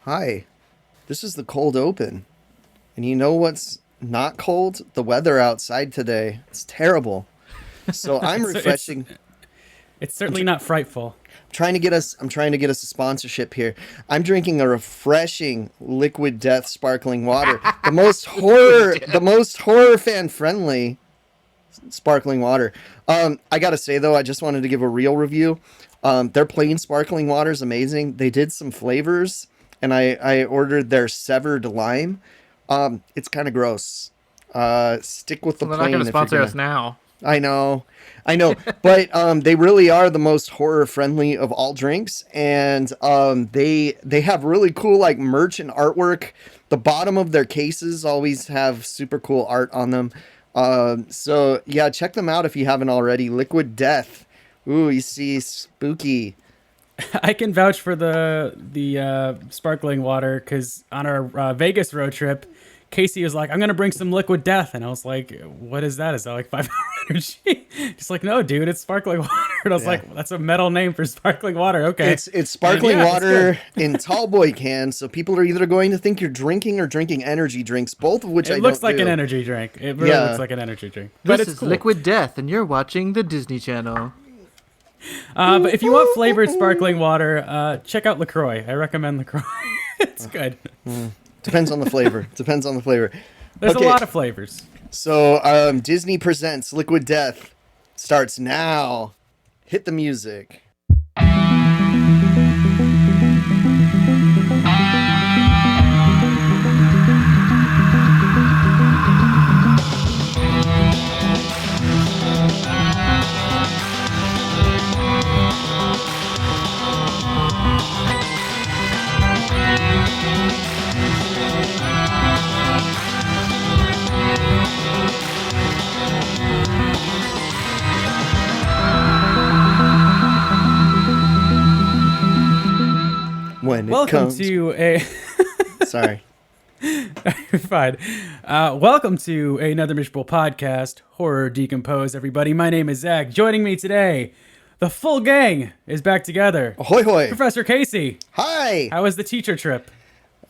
Hi, this is the cold open. And you know what's not cold? The weather outside today. It's terrible. So I'm refreshing. It's certainly not frightful. I'm trying to get us a sponsorship here. I'm drinking a refreshing Liquid Death sparkling water. The most horror fan friendly sparkling water. I gotta say though, I just wanted to give a real review. Their plain sparkling water is amazing. They did some flavors, and I ordered their severed lime. It's kind of gross. Stick with the They're plain. not going to if sponsor you're gonna... us now. I know, but they really are the most horror friendly of all drinks, and they have really cool like merch and artwork. The bottom of their cases always have super cool art on them. So yeah, check them out if you haven't already. Liquid Death. Ooh, you see spooky. I can vouch for the sparkling water because on our Vegas road trip, Casey was like, "I'm gonna bring some Liquid Death," and I was like, "What is that? Is that like 5 energy?" He's like, "No, dude, it's sparkling water." And I was like, "That's a metal name for sparkling water." Okay, it's sparkling water in tall boy cans, so people are either going to think you're drinking or drinking energy drinks, both of which it looks like an energy drink. It really looks like an energy drink, but This it's is cool. Liquid Death, and you're watching the Disney Channel. But if you want flavored sparkling water, check out LaCroix. I recommend LaCroix. It's good. Depends on the flavor. There's a lot of flavors. So Disney presents Liquid Death starts now. Hit the music. When it Welcome comes to a. Sorry. You're fine. Welcome to another miserable podcast, Horror Decomposed. Everybody, my name is Zach. Joining me today, the full gang is back together. Ahoy hoy. Professor Casey. Hi. How was the teacher trip?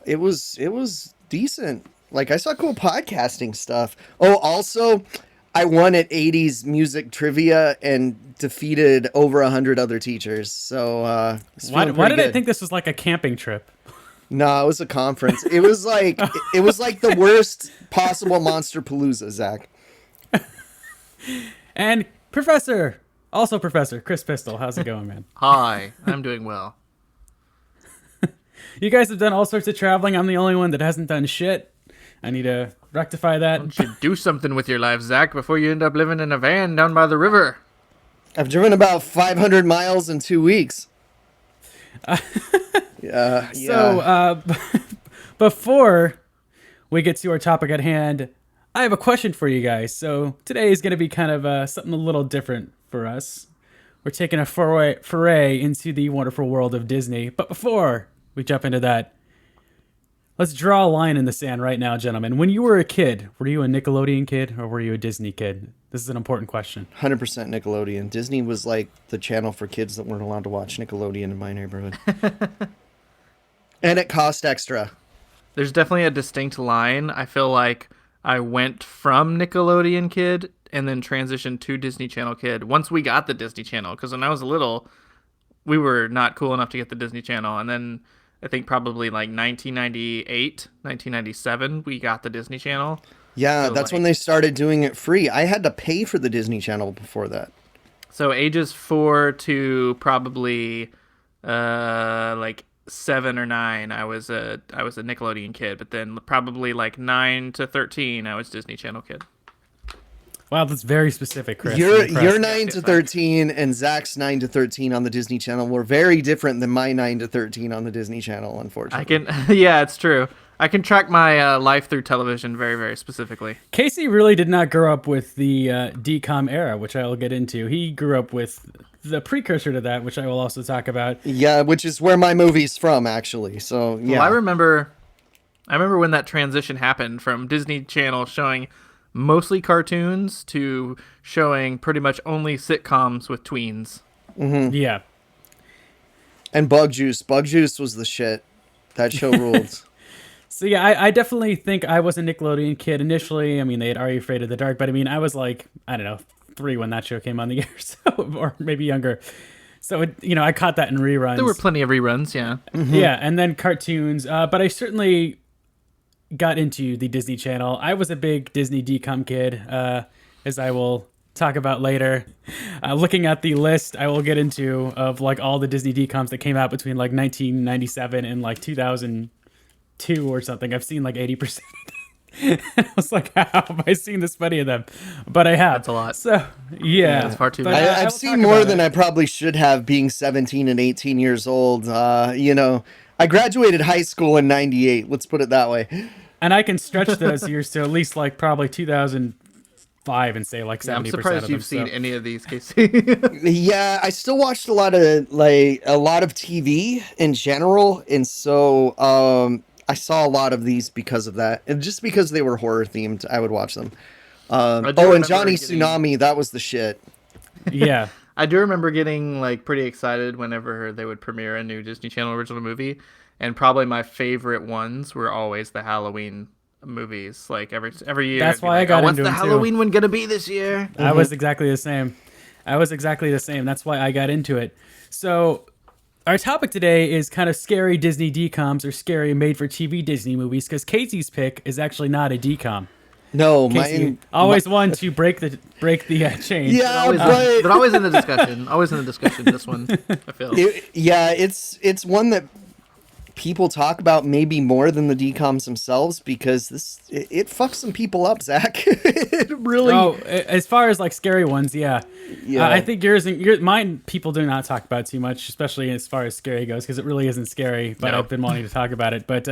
It was decent. Like I saw cool podcasting stuff. Oh, also I won at 80s music trivia and defeated over 100 other teachers. So Why did I think this was like a camping trip? No, it was a conference. It was like the worst possible Monster Palooza, Zach. And Professor Kris Pistol. How's it going, man? Hi, I'm doing well. You guys have done all sorts of traveling. I'm the only one that hasn't done shit. I need to rectify that. You should do something with your life, Zach, before you end up living in a van down by the river. I've driven about 500 miles in 2 weeks. So, before we get to our topic at hand, I have a question for you guys. So today is going to be kind of something a little different for us. We're taking a foray into the wonderful world of Disney. But before we jump into that, let's draw a line in the sand right now, gentlemen. When you were a kid, were you a Nickelodeon kid or were you a Disney kid? This is an important question. 100% Nickelodeon. Disney was like the channel for kids that weren't allowed to watch Nickelodeon in my neighborhood. And it cost extra. There's definitely a distinct line. I feel like I went from Nickelodeon kid and then transitioned to Disney Channel kid once we got the Disney Channel. Because when I was little, we were not cool enough to get the Disney Channel. And then I think probably like 1998, 1997, we got the Disney Channel. Yeah, So that's like, when they started doing it free. I had to pay for the Disney Channel before that. So ages 4 to probably like 7 or 9, I was a Nickelodeon kid. But then probably like 9 to 13, I was Disney Channel kid. Wow, that's very specific, Kris. Your 9 to 13 and Zach's 9 to 13 on the Disney Channel were very different than my 9 to 13 on the Disney Channel, unfortunately. Yeah, it's true. I can track my life through television very, very specifically. Casey really did not grow up with the DCOM era, which I will get into. He grew up with the precursor to that, which I will also talk about. Yeah, which is where my movie's from, actually. So, yeah. Well, I remember when that transition happened from Disney Channel showing mostly cartoons to showing pretty much only sitcoms with tweens. Mm-hmm. Yeah. And Bug Juice. Bug Juice was the shit. That show ruled. So yeah, I definitely think I was a Nickelodeon kid initially. I mean, they had Are You Afraid of the Dark, but I mean, I was like, I don't know, 3 when that show came on the air, so, or maybe younger. So I caught that in reruns. There were plenty of reruns, yeah. Yeah, and then cartoons. But I certainly got into the Disney Channel. I was a big Disney DCOM kid, as I will talk about later. Looking at the list I will get into of like all the Disney DCOMs that came out between like 1997 and like 2002 or something. I've seen like 80%. And I was like, how have I seen this many of them? But I have. That's a lot. So, yeah. That's far too But, many. I've will seen talk more about than it. I probably should have, being 17 and 18 years old. I graduated high school in 98. Let's put it that way. And I can stretch those years to at least like probably 2005 and say like 70% I'm surprised of you've them. seen any of these, Casey. Yeah, I still watched a lot of TV in general, and so I saw a lot of these because of that, and just because they were horror themed, I would watch them. I do And remember Johnny getting- Tsunami, that was the shit. Yeah. I do remember getting like pretty excited whenever they would premiere a new Disney Channel original movie, and probably my favorite ones were always the Halloween movies. Like every year, That's I'd be why I like, got what's into the them, too." Halloween one gonna be this year? I was exactly the same. That's why I got into it. So our topic today is kind of scary Disney DCOMs or scary made-for-TV Disney movies, because Casey's pick is actually not a DCOM. No, Casey always one to break the chain. Yeah, Always, but but always in the discussion. Always in the discussion. This one, I feel. it's one that people talk about maybe more than the DCOMs themselves, because it fucks some people up, Zach. It really. Oh, as far as like scary ones, yeah. Yeah. I think mine people do not talk about too much, especially as far as scary goes, because it really isn't scary. But No. I've been wanting to talk about it. But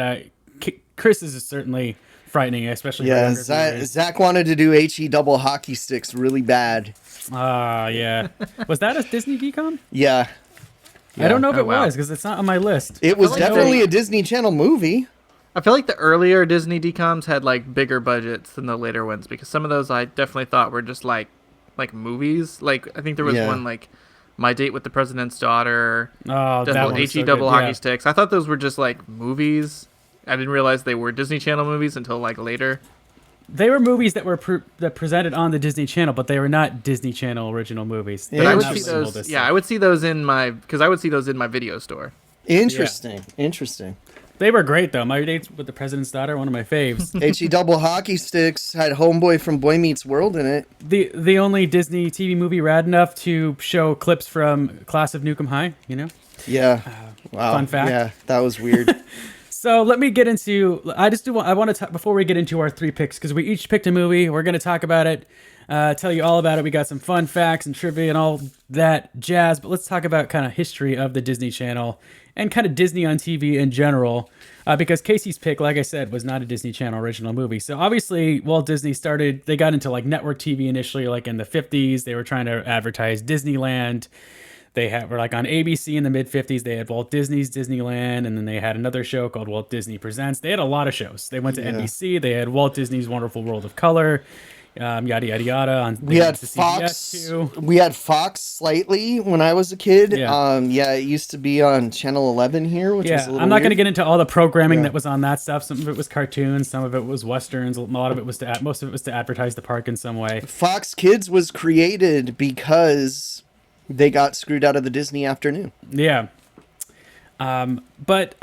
Kris is certainly frightening, especially for Yeah, younger viewers. Zach wanted to do HE double hockey sticks really bad. Yeah. Was that a Disney DCOM? Yeah. I don't know if Oh, it wow. was, because it's not on my list. It was like definitely they- a Disney Channel movie. I feel like the earlier Disney DCOMs had like bigger budgets than the later ones, because some of those I definitely thought were just like movies. Like I think there was Yeah. one like My Date with the President's Daughter, Oh, that one's HE so double good. hockey Yeah. sticks. I thought those were just like movies. I didn't realize they were Disney Channel movies until like later. They were movies that were that presented on the Disney Channel, but they were not Disney Channel original movies. Yeah, But I They're would not see labeled those. as Yeah, such. I would see those in my video store. Interesting. They were great though. My Dates with the President's Daughter, one of my faves. HE double hockey sticks had Homeboy from Boy Meets World in it. the only Disney TV movie rad enough to show clips from Class of Nukem High. Yeah. Wow. fun fact. Yeah, that was weird. So let me get into. I want to talk before we get into our 3 picks, because we each picked a movie. We're going to talk about it, tell you all about it. We got some fun facts and trivia and all that jazz. But let's talk about kind of history of the Disney Channel and kind of Disney on TV in general. Because Casey's pick, like I said, was not a Disney Channel original movie. So obviously Walt Disney they got into like network TV initially, like in the 50s. They were trying to advertise Disneyland. Were like on ABC in the mid 50s. They had Walt Disney's Disneyland, and then they had another show called Walt Disney Presents. They had a lot of shows. They went to NBC. They had Walt Disney's Wonderful World of Color, yada yada yada. We had Fox. We had Fox slightly when I was a kid. Yeah. It used to be on Channel 11 here, which was Yeah, a little I'm not going to weird. get into all the programming Yeah. that was on that stuff. Some of it was cartoons, some of it was westerns. A lot of it was most of it was to advertise the park in some way. Fox Kids was created because they got screwed out of the Disney afternoon. Yeah. But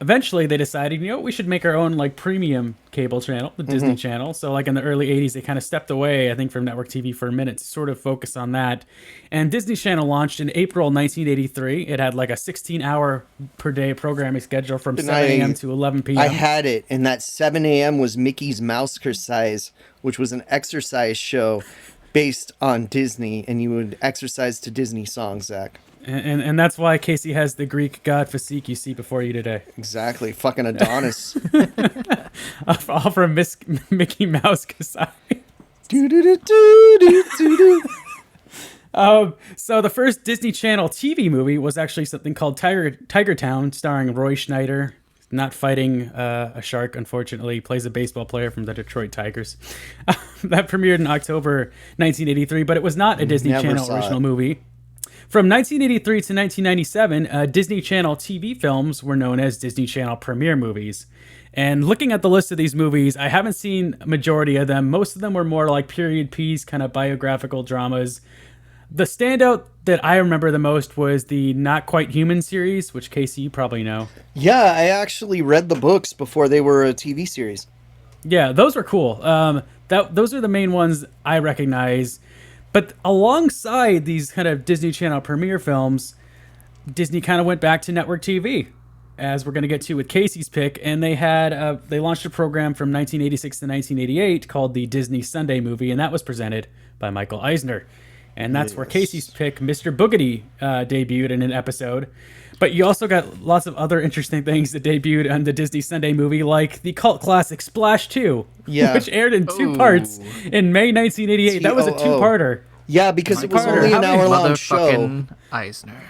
eventually they decided, we should make our own like premium cable channel, the Disney Channel. So like in the early 80s, they kind of stepped away, I think, from network TV for a minute to sort of focus on that. And Disney Channel launched in April 1983. It had like a 16-hour per day programming schedule from 7 a.m. to 11 p.m. I had it, and that 7 a.m. was Mickey's Mousecercise, which was an exercise show based on Disney, and you would exercise to Disney songs, Zach. And that's why Casey has the Greek god physique you see before you today. Exactly. Fucking Adonis. All from Mickey Mouse Kasai. Do-do-do-do-do-do-do. So the first Disney Channel TV movie was actually something called Tiger Town, starring Roy Schneider. Not fighting a shark, unfortunately. He plays a baseball player from the Detroit Tigers. That premiered in October 1983, but it was not a Disney Never Channel saw original it. movie. From 1983 to 1997, Disney Channel TV films were known as Disney Channel premiere movies. And looking at the list of these movies, I haven't seen a majority of them. Most of them were more like period piece, kind of biographical dramas. The standout that I remember the most was the Not Quite Human series, which, Casey, you probably know. Yeah, I actually read the books before they were a TV series. Yeah, those were cool. Those are the main ones I recognize. But alongside these kind of Disney Channel premiere films, Disney kind of went back to network TV, as we're going to get to with Casey's pick. And they launched a program from 1986 to 1988 called the Disney Sunday Movie, and that was presented by Michael Eisner. And that's where Casey's pick, Mr. Boogedy, debuted in an episode. But you also got lots of other interesting things that debuted on the Disney Sunday Movie, like the cult classic Splash 2, which aired in two parts in May 1988. That was a two-parter. Yeah, because it was only an hour-long show. Eisner.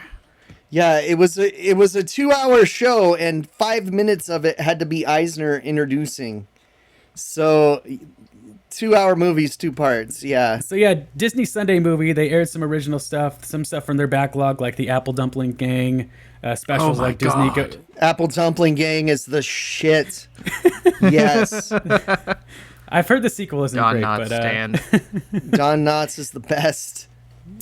Yeah, it was a 2-hour show, and 5 minutes of it had to be Eisner introducing. So 2-hour movies, 2 parts, yeah. So yeah, Disney Sunday Movie, they aired some original stuff, some stuff from their backlog, like the Apple Dumpling Gang, specials like Disney... Apple Dumpling Gang is the shit. Yes. I've heard the sequel isn't Don great, Knotts but... stand. Don Knotts is the best.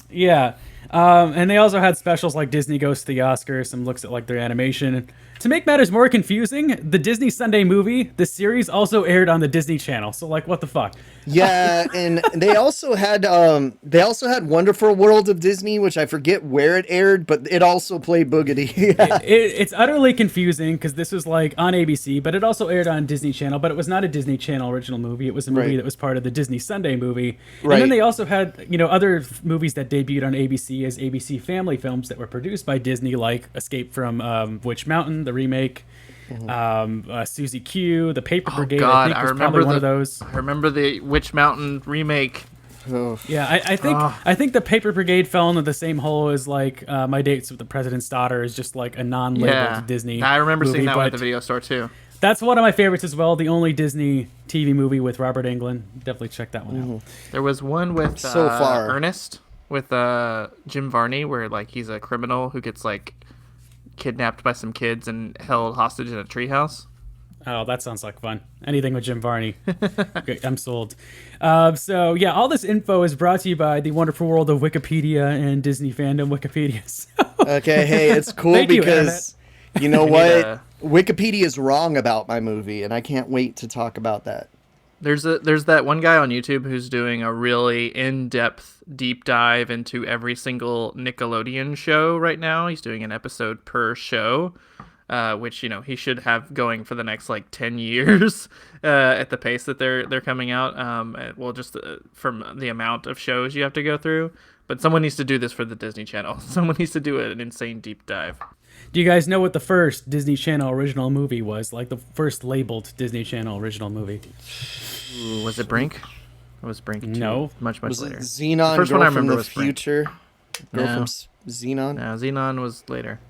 Yeah. And they also had specials like Disney Goes to the Oscars, some looks at like their animation. To make matters more confusing, the Disney Sunday Movie, the series also aired on the Disney Channel. So like, what the fuck? Yeah, and they also had Wonderful World of Disney, which I forget where it aired, but it also played Boogedy. It's utterly confusing because this was like on ABC, but it also aired on Disney Channel. But it was not a Disney Channel original movie. It was a movie that was part of the Disney Sunday Movie. Right. And then they also had other movies that debuted on ABC as ABC Family films that were produced by Disney, like Escape from Witch Mountain, the remake. Susie Q, The Paper Brigade. God, I think was probably one of those. I remember the Witch Mountain remake. Yeah, I think The Paper Brigade fell into the same hole as like My Dates with the President's Daughter is just like a non-labeled Disney. I remember movie, seeing that one at the video store too. That's one of my favorites as well. The only Disney TV movie with Robert Englund. Definitely check that one out. There was one with Ernest with Jim Varney, where like he's a criminal who gets like kidnapped by some kids and held hostage in a treehouse. Oh, that sounds like fun. Anything with Jim Varney. Great, I'm sold. So yeah, all this info is brought to you by the wonderful world of Wikipedia and Disney fandom Wikipedia. So, okay, hey, it's cool because you know what? Wikipedia is wrong about my movie, and I can't wait to talk about that. There's that one guy on YouTube who's doing a really in-depth deep dive into every single Nickelodeon show right now. He's doing an episode per show, which he should have going for the next like 10 years at the pace that they're coming out. Just from the amount of shows you have to go through. But someone needs to do this for the Disney Channel. Someone needs to do an insane deep dive. Do you guys know what the first Disney Channel original movie was? Like the first labeled Disney Channel original movie? Was it Brink? It was Brink. No. Much was later. Xenon, the first one I remember was future. Girl No. from Xenon? No, Xenon was later.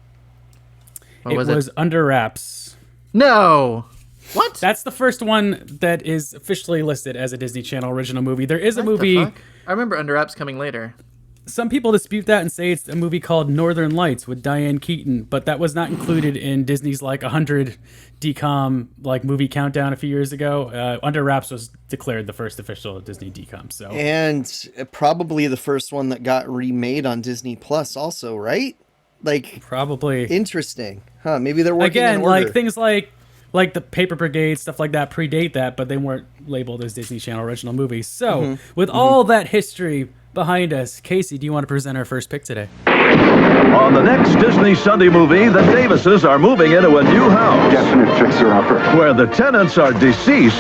What was Under Wraps. No! What? That's the first one that is officially listed as a Disney Channel original movie. There is a movie... I remember Under Wraps coming later. Some people dispute that and say it's a movie called Northern Lights with Diane Keaton, but that was not included in Disney's like 100 DCOM like movie countdown a few years ago. Under Wraps was declared the first official Disney DCOM. So and probably the first one that got remade on Disney Plus, also, right? Like probably interesting, huh? Maybe they're working again in order. like things like the Paper Brigade, stuff like that predate that, but they weren't labeled as Disney Channel original movies. So with all that history behind us, Casey, do you want to present our first pick today? On the next Disney Sunday Movie, the Davises are moving into a new house. Definite fixer-upper. Where the tenants are deceased,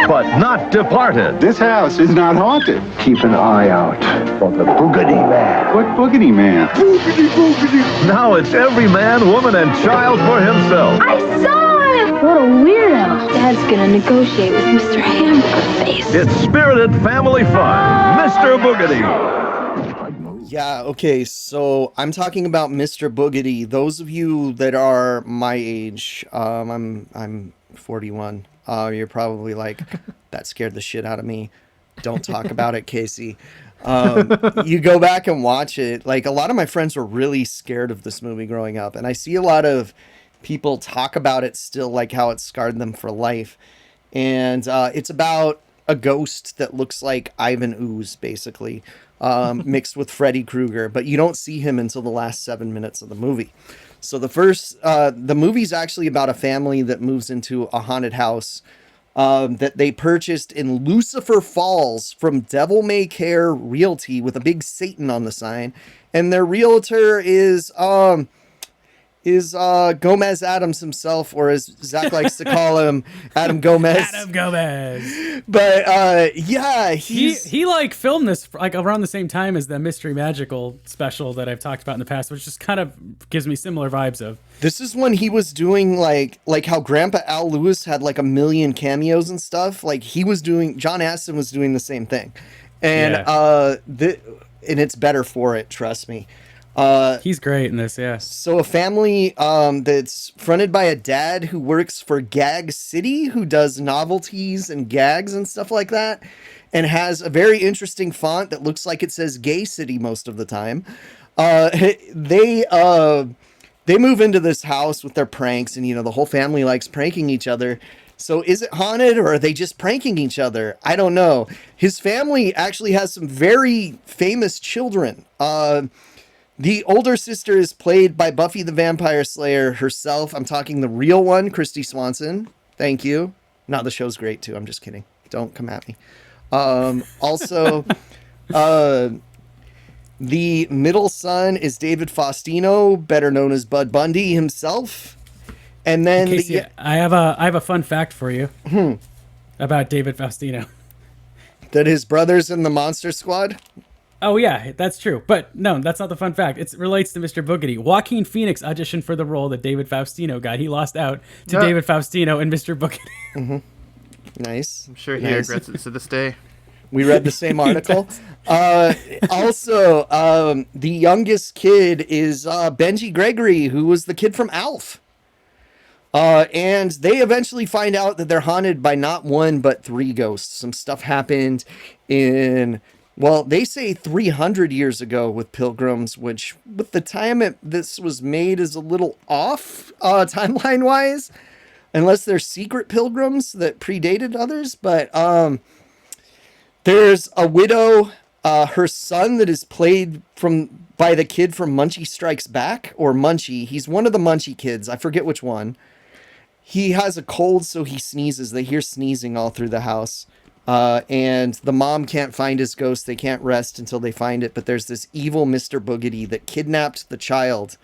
but not departed. This house is not haunted. Keep an eye out for the Boogedy Man. What Boogedy Man? Boogedy, Boogedy. Now it's every man, woman, and child for himself. I saw him! What a weirdo. Dad's gonna negotiate with Mr. Hamburger Face. It's spirited family fun. Mr. Boogedy. Yeah, okay, so I'm talking about Mr. Boogedy. Those of you that are my age, I'm 41. You're probably like, that scared the shit out of me. Don't talk about it, Casey. You go back and watch it. Like, a lot of my friends were really scared of this movie growing up, and I see a lot of people talk about it still, like how it scarred them for life. And it's about a ghost that looks like Ivan Ooze, basically, mixed with Freddy Krueger, but you don't see him until the last 7 minutes of the movie. So the movie's actually about a family that moves into a haunted house that they purchased in Lucifer Falls from Devil May Care Realty with a big Satan on the sign. And their realtor is Gomez Adams himself, or as Zach likes to call him, Adam Gomez. Adam Gomez. But yeah, he like filmed this like around the same time as the Mystery Magical special that I've talked about in the past, which just kind of gives me similar vibes of. This is when he was doing like how Grandpa Al Lewis had like a million cameos and stuff. Like John Astin was doing the same thing, and and it's better for it. Trust me. He's great in this, yeah. So a family that's fronted by a dad who works for Gag City, who does novelties and gags and stuff like that, and has a very interesting font that looks like it says Gay City most of the time. They move into this house with their pranks, and the whole family likes pranking each other. So is it haunted, or are they just pranking each other? I don't know. His family actually has some very famous children. The older sister is played by Buffy the Vampire Slayer herself. I'm talking the real one, Kristy Swanson. Thank you. No, the show's great too. I'm just kidding. Don't come at me. Also, the middle son is David Faustino, better known as Bud Bundy himself. And then I have a fun fact for you about David Faustino. That his brother's in the Monster Squad? Oh, yeah, that's true. But no, that's not the fun fact. It relates to Mr. Boogedy. Joaquin Phoenix auditioned for the role that David Faustino got. He lost out to David Faustino and Mr. Boogedy. Mm-hmm. Nice. I'm sure he regrets it to this day. We read the same article. Also, the youngest kid is Benji Gregory, who was the kid from Alf. And they eventually find out that they're haunted by not one, but 3 ghosts. Some stuff happened in... Well, they say 300 years ago with Pilgrims, which with the time this was made is a little off timeline-wise, unless they're secret Pilgrims that predated others. But there's a widow, her son that is played by the kid from Munchie Strikes Back, or Munchie. He's one of the Munchie kids. I forget which one. He has a cold, so he sneezes. They hear sneezing all through the house. And the mom can't find his ghost. They can't rest until they find it. But there's this evil Mr. Boogedy that kidnapped the child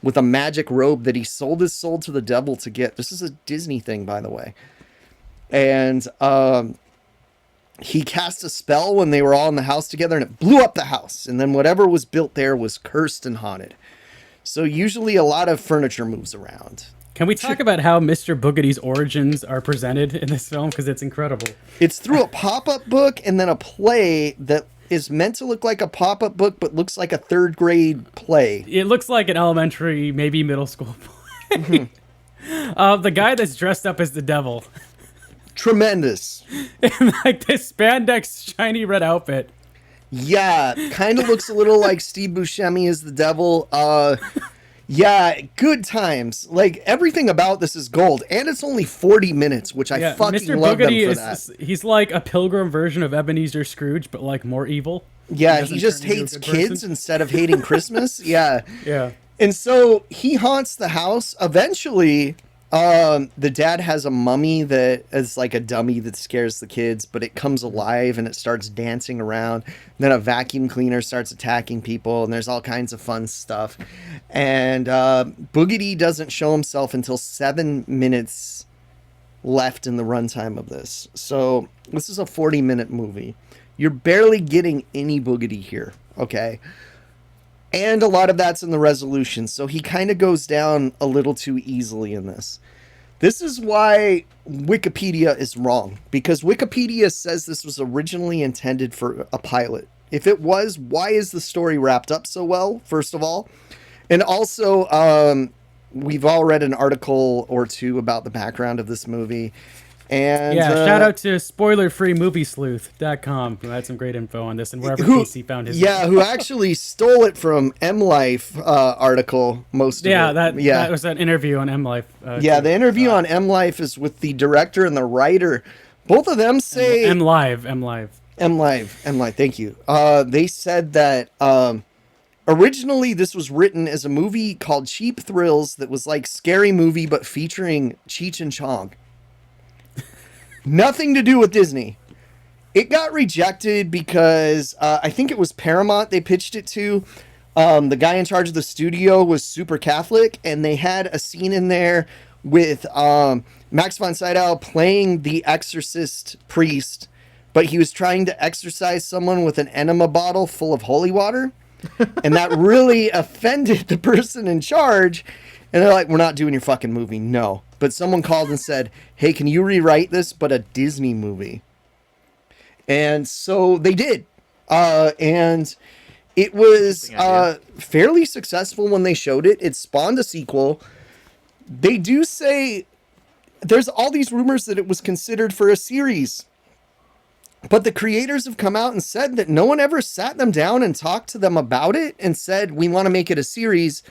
with a magic robe that he sold his soul to the devil to get. This is a Disney thing, by the way. And he cast a spell when they were all in the house together, and it blew up the house. And then whatever was built there was cursed and haunted. So usually a lot of furniture moves around. Can we talk about how Mr. Boogedy's origins are presented in this film? Because it's incredible. It's through a pop-up book and then a play that is meant to look like a pop-up book, but looks like a 3rd grade play. It looks like an elementary, maybe middle school play. Mm-hmm. The guy that's dressed up as the devil. Tremendous. In like this spandex shiny red outfit. Yeah, kind of looks a little like Steve Buscemi as the devil. Yeah, good times. Like, everything about this is gold, and it's only 40 minutes, which I fucking Mr. love Boogedy them for that. He's like a Pilgrim version of Ebenezer Scrooge, but like more evil. Yeah, he just hates kids instead of hating Christmas. Yeah. Yeah. And so he haunts the house. Eventually, the dad has a mummy that is like a dummy that scares the kids, but it comes alive and it starts dancing around. Then a vacuum cleaner starts attacking people, and there's all kinds of fun stuff. And Boogedy doesn't show himself until 7 minutes left in the runtime of this. So this is a 40-minute movie. You're barely getting any Boogedy here, okay? And a lot of that's in the resolution, so he kind of goes down a little too easily in this. This is why Wikipedia is wrong, because Wikipedia says this was originally intended for a pilot. If it was, why is the story wrapped up so well, first of all? And also, we've all read an article or two about the background of this movie, And shout out to spoilerfreemoviesleuth.com, who had some great info on this, and wherever Casey found his. Yeah, who actually stole it from MLife article, most of it. That was an interview on MLife. The interview on MLife is with the director and the writer. Both of them say... MLive, thank you. They said that originally this was written as a movie called Cheap Thrills that was like Scary Movie, but featuring Cheech and Chong. Nothing to do with Disney. It got rejected because I think it was Paramount they pitched it to. The guy in charge of the studio was super Catholic, and they had a scene in there with Max von Sydow playing the exorcist priest, but he was trying to exorcise someone with an enema bottle full of holy water, and that really offended the person in charge, and they're like, we're not doing your fucking movie, no. But someone called and said, hey, can you rewrite this, but a Disney movie? And so they did. And it was fairly successful when they showed it. It spawned a sequel. They do say there's all these rumors that it was considered for a series. But the creators have come out and said that no one ever sat them down and talked to them about it and said, we want to make it a series.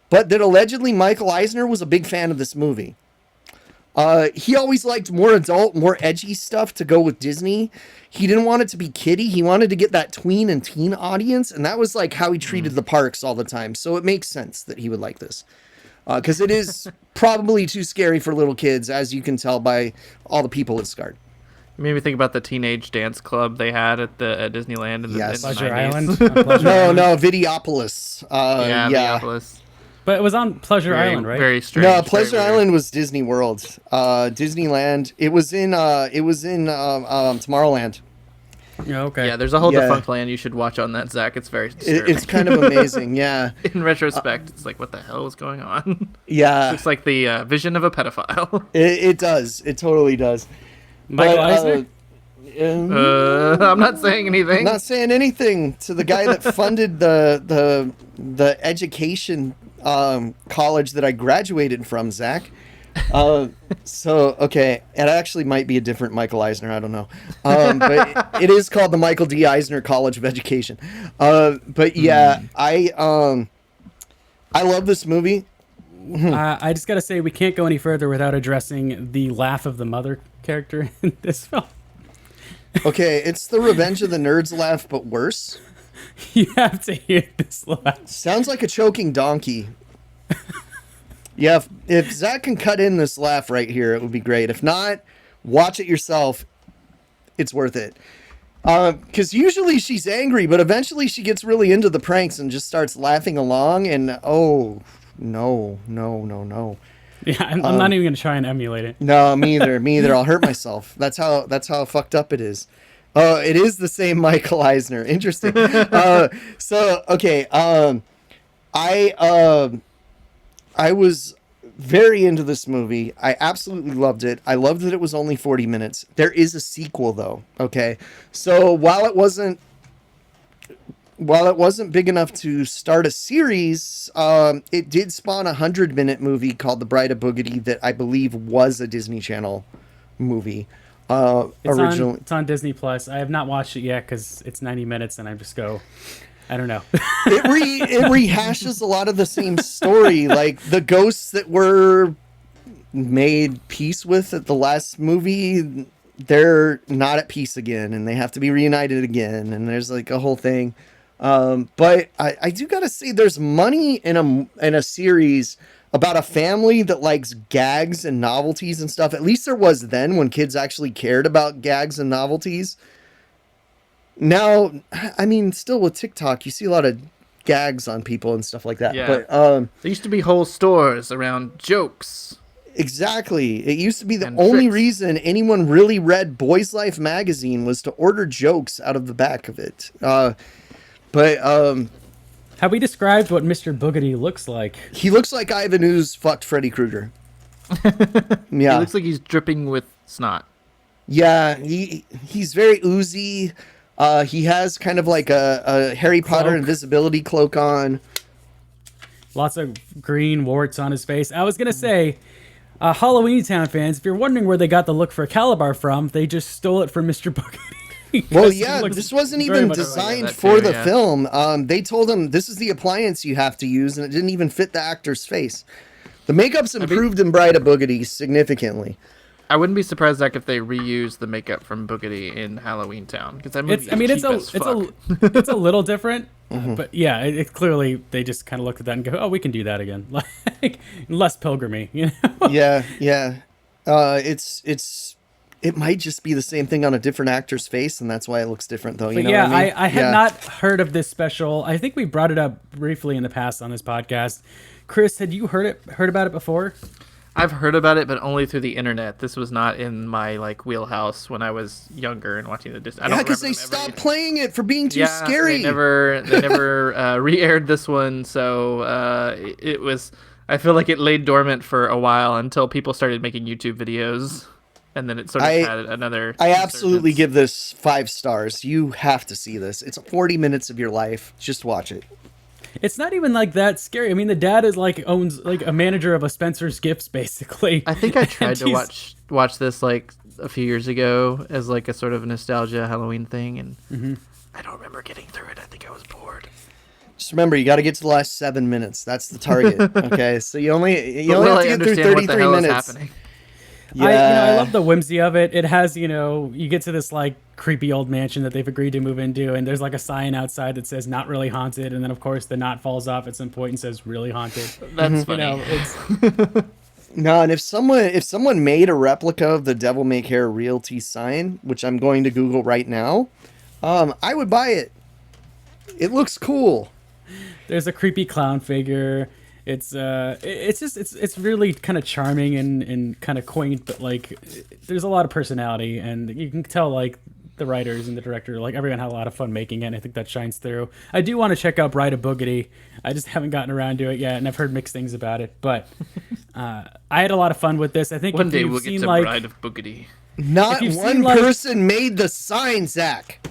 But that allegedly Michael Eisner was a big fan of this movie. He always liked more adult, more edgy stuff to go with Disney. He didn't want it to be kiddie. He wanted to get that tween and teen audience. And that was like how he treated the parks all the time. So it makes sense that he would like this. Because it is probably too scary for little kids, as you can tell by all the people it scarred. Made me think about the teenage dance club they had at Disneyland in the Pleasure 90s. Island. No, Videopolis. Videopolis. But it was on Pleasure Island, right? Very strange. No, Pleasure Island was Disney World. Disneyland. It was in Tomorrowland. Yeah, okay. Yeah, there's a whole defunct land you should watch on that, Zach. It's very disturbing. It's kind of amazing, yeah. In retrospect, it's like, what the hell is going on? Yeah. It's like the vision of a pedophile. It does. It totally does. Michael Eisner? I'm not saying anything. Not saying anything to the guy that funded the education college that I graduated from, Zach. Okay, it actually might be a different Michael Eisner, I don't know. But it is called the Michael D. Eisner College of Education. But yeah, I love this movie. I just gotta say, we can't go any further without addressing the laugh of the mother character in this film. Okay, it's the Revenge of the Nerds laugh, but worse. You have to hear this laugh. Sounds like a choking donkey. Yeah, if Zach can cut in this laugh right here, it would be great. If not, watch it yourself. It's worth it. Because usually she's angry, but eventually she gets really into the pranks and just starts laughing along. And oh, no. Yeah, I'm not even gonna try and emulate it. No, me either. I'll hurt myself. That's how fucked up it is. Oh, it is the same Michael Eisner. Interesting. I was very into this movie. I absolutely loved it. I loved that it was only 40 minutes. There is a sequel though. Okay. So while it wasn't big enough to start a series, it did spawn a 100-minute movie called The Bride of Boogedy that I believe was a Disney Channel movie. It's on Disney Plus. I have not watched it yet because it's 90 minutes and I just go, I don't know. It rehashes a lot of the same story, like the ghosts that were made peace with at the last movie. They're not at peace again, and they have to be reunited again. And there's like a whole thing. But I do gotta say, there's money in a series about a family that likes gags and novelties and stuff. At least there was then, when kids actually cared about gags and novelties. Now, I mean, still with TikTok, you see a lot of gags on people and stuff like that. Yeah. But there used to be whole stores around jokes. Exactly. It used to be the And only tricks. reason anyone really read Boys Life magazine was to order jokes out of the back of it. Have we described what Mr. Boogedy looks like? He looks like Ivan Ooze fucked Freddy Krueger. Yeah. He looks like he's dripping with snot. Yeah, he's very oozy. He has kind of like a Harry Potter Cloak. invisibility cloak on. Lots of green warts on his face. I was gonna say, Halloween Town fans, if you're wondering where they got the look for Calabar from, they just stole it from Mr. Boogedy. Well, yeah, this wasn't even designed that for too, the yeah. film. They told him this is the appliance you have to use, and it didn't even fit the actor's face. The makeup's improved in Bride of Boogedy significantly. I wouldn't be surprised, Zach, if they reuse the makeup from Boogedy in Halloween Town, because that movie it's a little different, but yeah, it clearly they just kind of looked at that and go, oh, we can do that again, like less pilgrimy, you know? Yeah. It might just be the same thing on a different actor's face, and that's why it looks different, though. You know yeah, what I mean? I had not heard of this special. I think we brought it up briefly in the past on this podcast. Kris, had you heard about it before? I've heard about it, but only through the internet. This was not in my wheelhouse when I was younger and watching the Disney. Yeah, because they stopped playing it for being too scary. They never re-aired this one, so it was. I feel like it laid dormant for a while until people started making YouTube videos, and then it sort of had another. I absolutely give this 5 stars. You have to see this. It's 40 minutes of your life. Just watch it. It's not even like that scary. I mean, the dad is owns a manager of a Spencer's Gifts, basically. I think I tried to watch this a few years ago as a sort of nostalgia Halloween thing, and I don't remember getting through it. I think I was bored. Just remember, you got to get to the last 7 minutes. That's the target. Okay, so you only have to get through 33 minutes. Yeah. I love the whimsy of it. It has, you get to this creepy old mansion that they've agreed to move into, and there's a sign outside that says "not really haunted," and then of course the knot falls off at some point and says "really haunted." That's funny. No, and if someone made a replica of the Devil May Care Realty sign, which I'm going to Google right now, I would buy it. It looks cool. There's a creepy clown figure. It's really kind of charming and kind of quaint, but there's a lot of personality, and you can tell the writers and the director, everyone had a lot of fun making it, and I think that shines through. I do want to check out Bride of Boogedy. I just haven't gotten around to it yet, and I've heard mixed things about it, but I had a lot of fun with this. I think one day we'll get to Bride of Boogedy. Not one person made the sign, Zach.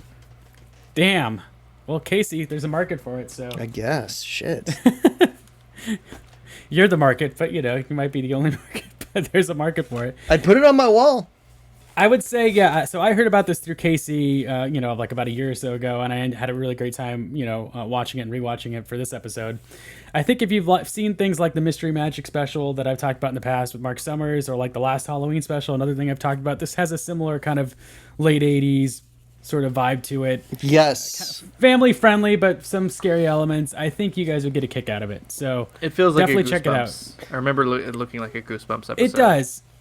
Damn. Well, Casey, there's a market for it, so I guess. Shit. You're the market, but you might be the only market, but there's a market for it. I'd put it on my wall. I would say, yeah. So I heard about this through Casey, about a year or so ago, and I had a really great time, watching it and rewatching it for this episode. I think if you've seen things like the Mystery Magic special that I've talked about in the past with Mark Summers, or the last Halloween special, another thing I've talked about, this has a similar kind of late 80s sort of vibe to it. Yes. Kind of family friendly, but some scary elements. I think you guys would get a kick out of it. So it feels like definitely check it out. I remember it looking like a Goosebumps episode.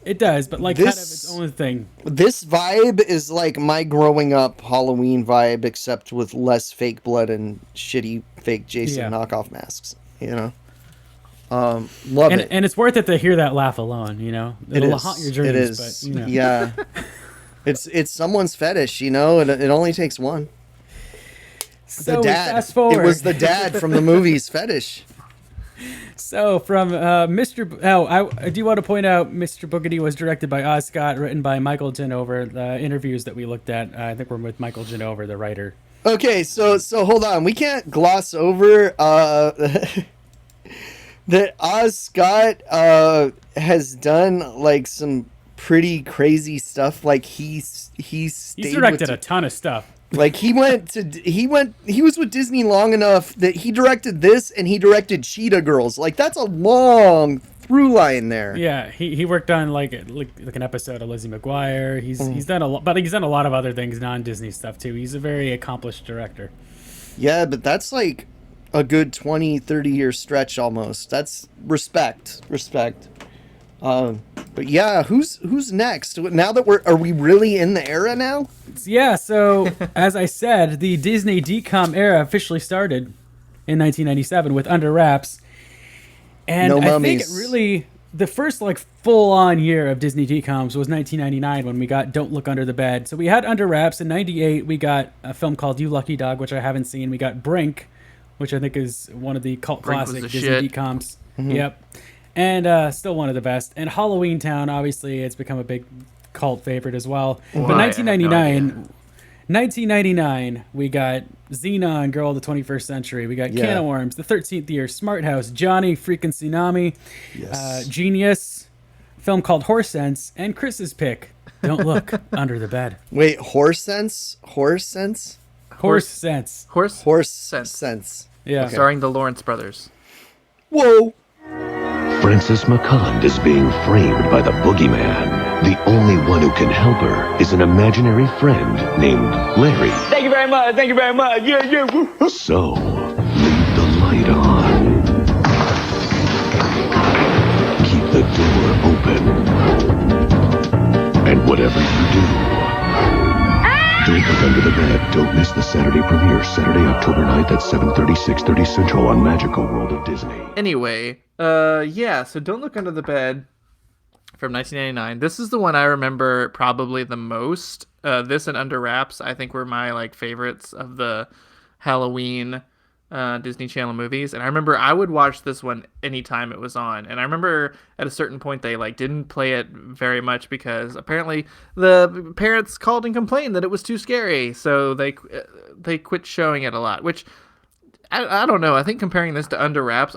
It does, but kind of its own thing. This vibe is my growing up Halloween vibe, except with less fake blood and shitty fake Jason knockoff masks. Love it. And it's worth it to hear that laugh alone. It'll haunt your dreams. It is. But, Yeah. It's someone's fetish, it only takes one. So the dad. fast forward. It was the dad from the movie's fetish. So from I do want to point out Mr. Boogedy was directed by Oz Scott, written by Michael Genover. The interviews that we looked at, I think, were with Michael Genover, the writer. Okay, so hold on. We can't gloss over that Oz Scott has done some pretty crazy stuff. He's directed a ton of stuff. He was with Disney long enough that he directed this, and he directed Cheetah Girls. That's a long through line there. Yeah, he worked on like an episode of Lizzie McGuire. He's done a lot, but he's done a lot of other things, non-Disney stuff too. He's a very accomplished director. Yeah, but that's a good 20-30 year stretch almost. That's respect. But yeah, who's next? Now that are we really in the era now? Yeah, so as I said, the Disney DCOM era officially started in 1997 with Under Wraps. And I think it really, the first full-on year of Disney DCOMs was 1999 when we got Don't Look Under the Bed. So we had Under Wraps. In 98, we got a film called You Lucky Dog, which I haven't seen. We got Brink, which I think is one of the cult classic Disney DCOMs. Mm-hmm. Yep. And still one of the best. And Halloween Town, obviously, it's become a big cult favorite as well. Why? But 1999, we got Xenon, Girl of the 21st Century. We got Can of Worms, The 13th Year, Smart House, Johnny freaking Tsunami, yes. Genius, film called Horse Sense, and Chris's pick, Don't Look Under the Bed. Wait, horse sense? Horse sense? Horse Sense. Horse Sense. sense. Yeah. Starring the Lawrence brothers. Whoa. Frances McCullough is being framed by the boogeyman. The only one who can help her is an imaginary friend named Larry. Thank you very much. Thank you very much. Yeah. So, leave the light on. Keep the door open. And whatever you do, don't look under the bed. Don't miss the Saturday premiere, Saturday, October 9th at 7:30, 6:30 Central on Magical World of Disney. Anyway, so Don't Look Under the Bed from 1999. This is the one I remember probably the most. This and Under Wraps, I think, were my like favorites of the Halloween Disney Channel movies. And I remember I would watch this one anytime it was on. And I remember at a certain point they like didn't play it very much because apparently the parents called and complained that it was too scary. So they quit showing it a lot, which I don't know. I think comparing this to Under Wraps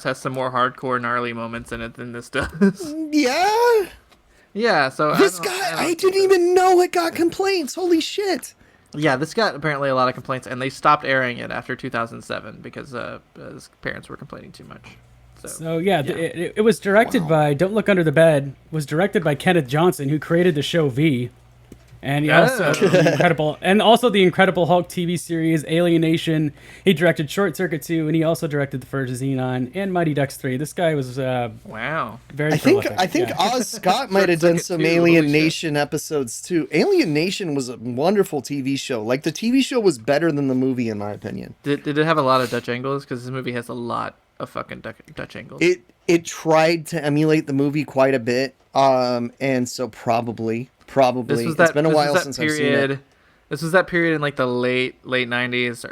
has some more hardcore gnarly moments in it than this does. Yeah. Yeah, so I didn't even know it got complaints. Holy shit. Yeah, this got apparently a lot of complaints, and they stopped airing it after 2007 because his parents were complaining too much. So it was directed by Don't Look Under the Bed. Was directed by Kenneth Johnson, who created the show V, and he also the Incredible Hulk TV series Alienation. He directed Short Circuit 2, and he also directed the first Xenon and Mighty Ducks 3. This guy was wow. Very prolific. I think Oz Scott might have done some Alien Nation episodes too. Alien Nation was a wonderful TV show. Like the TV show was better than the movie in my opinion. Did it have a lot of Dutch angles? Because this movie has a lot of fucking Dutch angles. It tried to emulate the movie quite a bit, and so probably it's been a while since I've seen it. This was that period in like the late 90s,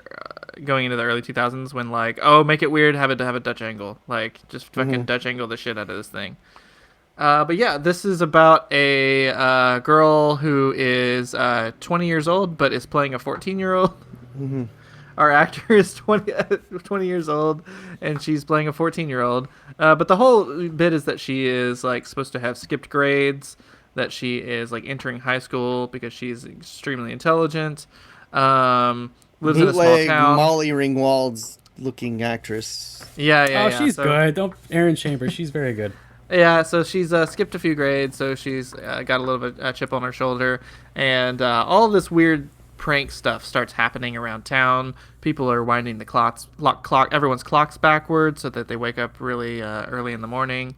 going into the early 2000s when like, oh, make it weird, have a Dutch angle, like just fucking Dutch angle the shit out of this thing. But yeah, this is about a girl who is 20 years old but is playing a 14-year-old. Mm-hmm. Our actor is 20 years old, and she's playing a 14-year-old. But the whole bit is that she is like supposed to have skipped grades, that she is like entering high school because she's extremely intelligent. Lives in a small town. Molly Ringwald's looking actress. Yeah. She's good. Don't Erin Chambers. She's very good. Yeah, so she's skipped a few grades, so she's got a little bit a chip on her shoulder, and all this weird prank stuff starts happening around town. People are winding the everyone's clocks backwards so that they wake up really early in the morning.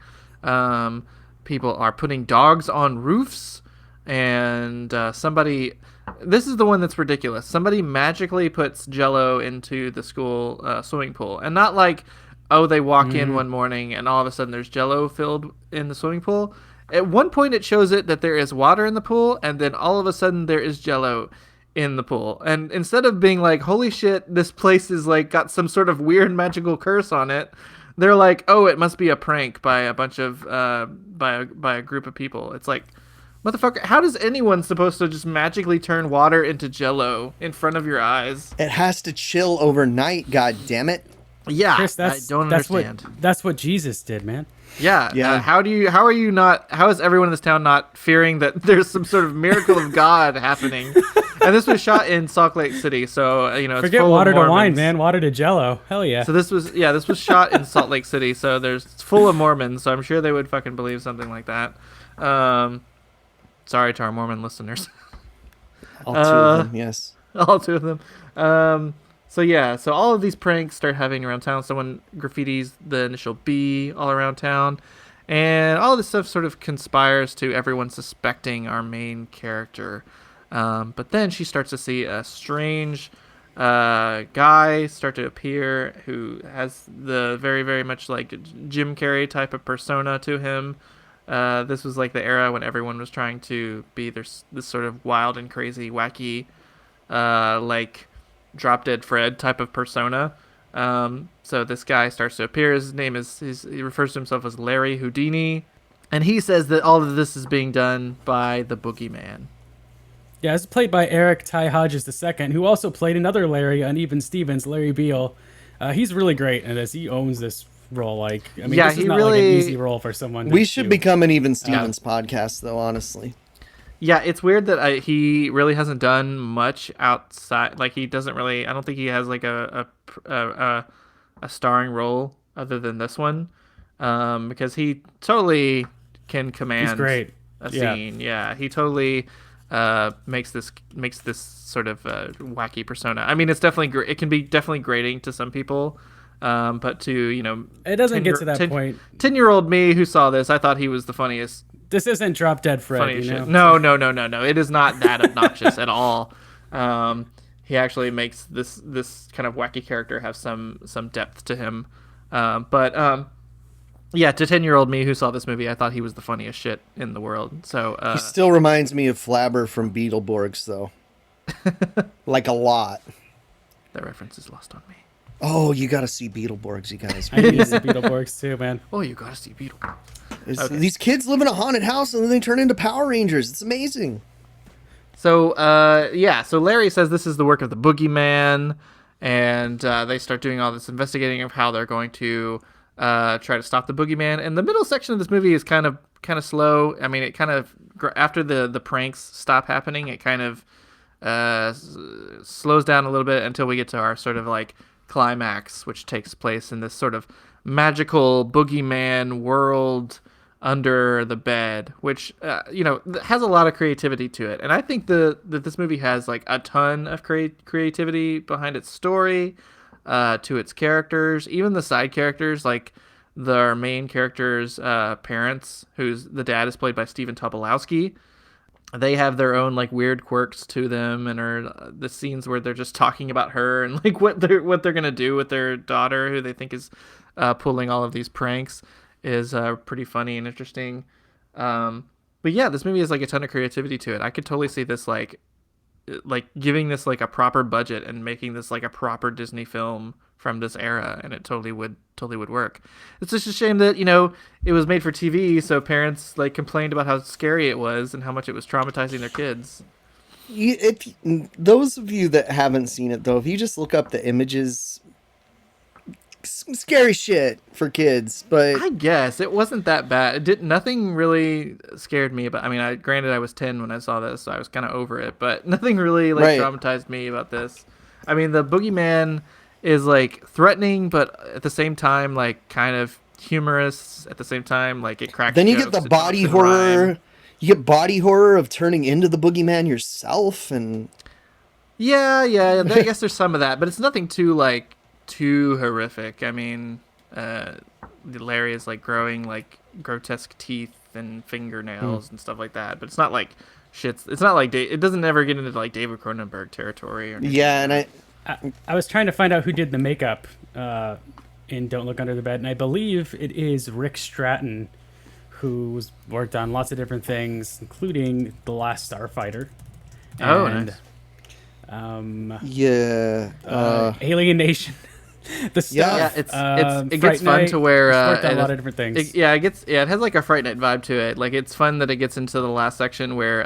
People are putting dogs on roofs, and this is the one that's ridiculous. Somebody magically puts Jell-O into the school swimming pool, and not like, oh, they walk in one morning and all of a sudden there's Jell-O filled in the swimming pool. At one point it shows it that there is water in the pool, and then all of a sudden there is Jell-O in the pool. And instead of being like, holy shit, this place is like got some sort of weird magical curse on it, they're like, oh, it must be a prank by a bunch of by a group of people. It's like, motherfucker, how does anyone supposed to just magically turn water into Jell-O in front of your eyes? It has to chill overnight, god damn it. Yeah, Chris, I don't understand. That's what Jesus did, man. Yeah. How is everyone in this town not fearing that there's some sort of miracle of God happening? And this was shot in Salt Lake City, so it's forget full water of to Mormons. wine, man. Water to Jell-O. Hell yeah. So this was shot in Salt Lake City, so it's full of Mormons. So I'm sure they would fucking believe something like that. Sorry to our Mormon listeners. All two of them, yes. All two of them. So all of these pranks start happening around town. Someone graffitis the initial B all around town, and all this stuff sort of conspires to everyone suspecting our main character. But then she starts to see a strange guy start to appear who has the very, very much like Jim Carrey type of persona to him. This was like the era when everyone was trying to be this sort of wild and crazy, wacky, like Drop Dead Fred type of persona. So this guy starts to appear. His name he refers to himself as Larry Houdini, and he says that all of this is being done by the Boogeyman. Yeah, it's played by Eric Ty Hodges II, who also played another Larry on Even Stevens, Larry Beale. He's really great in this. He owns this role like? I mean, Yeah, this is he not really- like an easy role for someone. We to should do. become an Even Stevens podcast, though. Honestly, Yeah, it's weird that he really hasn't done much outside. Like, he doesn't really. I don't think he has like a starring role other than this one, because he totally can command. He's great. A Yeah. scene. Yeah, he totally makes this sort of wacky persona. I mean, it's definitely it can be definitely grating to some people, but to It doesn't get to that point. 10-year-old me who saw this, I thought he was the funniest. This isn't Drop Dead Fred. Funniest You know? shit. No. It is not that obnoxious at all. He actually makes this kind of wacky character have some depth to him. Yeah, to 10-year-old me who saw this movie, I thought he was the funniest shit in the world. So he still reminds me of Flabber from Beetleborgs, though. Like a lot. that reference is lost on me. Oh, you got to see Beetleborgs, you guys. I need to see Beetleborgs too, man. Oh, you gotta see Beetle. Okay. These kids live in a haunted house and then they turn into Power Rangers. It's amazing. So so Larry says this is the work of the boogeyman, and they start doing all this investigating of how they're going to try to stop the boogeyman. And the middle section of this movie is kind of slow. I mean, it kind of after the pranks stop happening, it kind of slows down a little bit until we get to our sort of like climax, which takes place in this sort of magical boogeyman world under the bed, which has a lot of creativity to it. And I think that this movie has like a ton of creativity behind its story, to its characters, even the side characters, like the main character's parents, the dad is played by Stephen Tobolowsky. They have their own like weird quirks to them, and are the scenes where they're just talking about her and like what they're gonna do with their daughter, who they think is pulling all of these pranks, is pretty funny and interesting. But yeah, this movie has like a ton of creativity to it. I could totally see this like giving this like a proper budget and making this like a proper Disney film from this era, and it totally would work. It's just a shame that it was made for TV, so parents like complained about how scary it was and how much it was traumatizing their kids. If those of you that haven't seen it, though, if you just look up the images, some scary shit for kids. But I guess it wasn't that bad. Nothing really scared me. But I mean, granted, I was 10 when I saw this, so I was kind of over it. But nothing really traumatized me about this. I mean, the boogeyman is like threatening, but at the same time, like kind of humorous. At the same time, like it cracks. Then you get the body horror. Rhyme. You get body horror of turning into the boogeyman yourself, and yeah. I guess there's some of that, but it's nothing too horrific. I mean, Larry is like growing like grotesque teeth and fingernails and stuff like that, but it's not like shit's. It's not like it doesn't ever get into like David Cronenberg territory or anything. Yeah, and I was trying to find out who did the makeup in Don't Look Under the Bed, and I believe it is Rick Stratton, who's worked on lots of different things, including The Last Starfighter. Oh, and, nice. Alien Nation. The stuff. Yeah, it gets fun Night. to where It's worked on a lot of different things. It has like a Fright Night vibe to it. Like it's fun that it gets into the last section where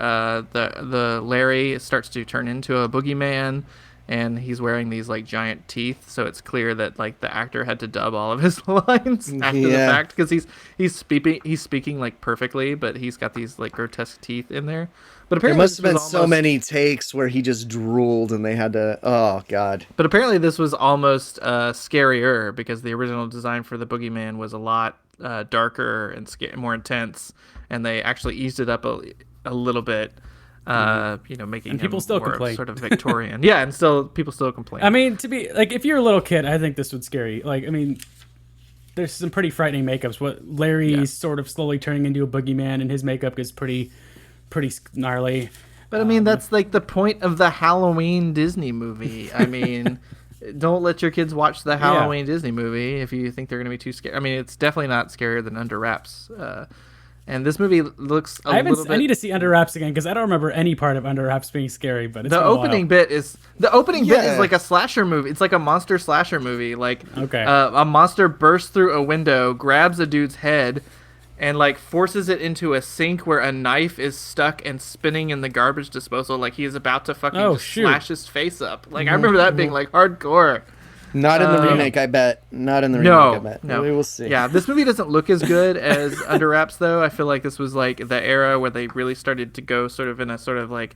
the Larry starts to turn into a boogeyman, and he's wearing these like giant teeth, so it's clear that like the actor had to dub all of his lines after the fact, because he's speaking like perfectly, but he's got these like grotesque teeth in there. But apparently there must have been so many takes where he just drooled and they had to. Oh God! But apparently this was almost scarier, because the original design for the boogeyman was a lot darker and more intense, and they actually eased it up a little bit. Making and people him still more complain. sort of Victorian. Yeah, and people still complain. I mean, to be like, if you're a little kid, I think this would scare you. Like, I mean, there's some pretty frightening makeups. What Larry's sort of slowly turning into a boogeyman, and his makeup is pretty gnarly. But I mean, that's like the point of the Halloween Disney movie. I mean, don't let your kids watch the Halloween Disney movie if you think they're going to be too scared. I mean, it's definitely not scarier than Under Wraps. And this movie looks a little bit... I need to see Under Wraps again, because I don't remember any part of Under Wraps being scary. But it's the opening bit is like a slasher movie. It's like a monster slasher movie. Like a monster bursts through a window, grabs a dude's head, and like forces it into a sink where a knife is stuck and spinning in the garbage disposal, like he is about to fucking slash his face up. Like I remember that being like hardcore. Not in the remake, I bet. Not in the remake, I bet. No. We will see. Yeah, this movie doesn't look as good as Under Wraps, though. I feel like this was like the era where they really started to go sort of in a sort of like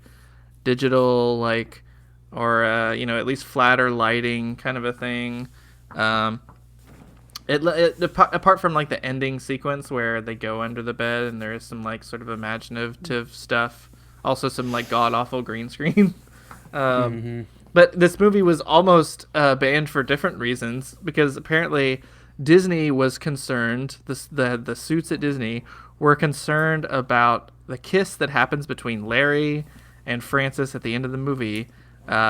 digital, like, or at least flatter lighting kind of a thing. Apart from like the ending sequence where they go under the bed and there is some like sort of imaginative stuff, also some like god awful green screen. But this movie was almost banned for different reasons, because apparently Disney was concerned, the suits at Disney were concerned about the kiss that happens between Larry and Francis at the end of the movie,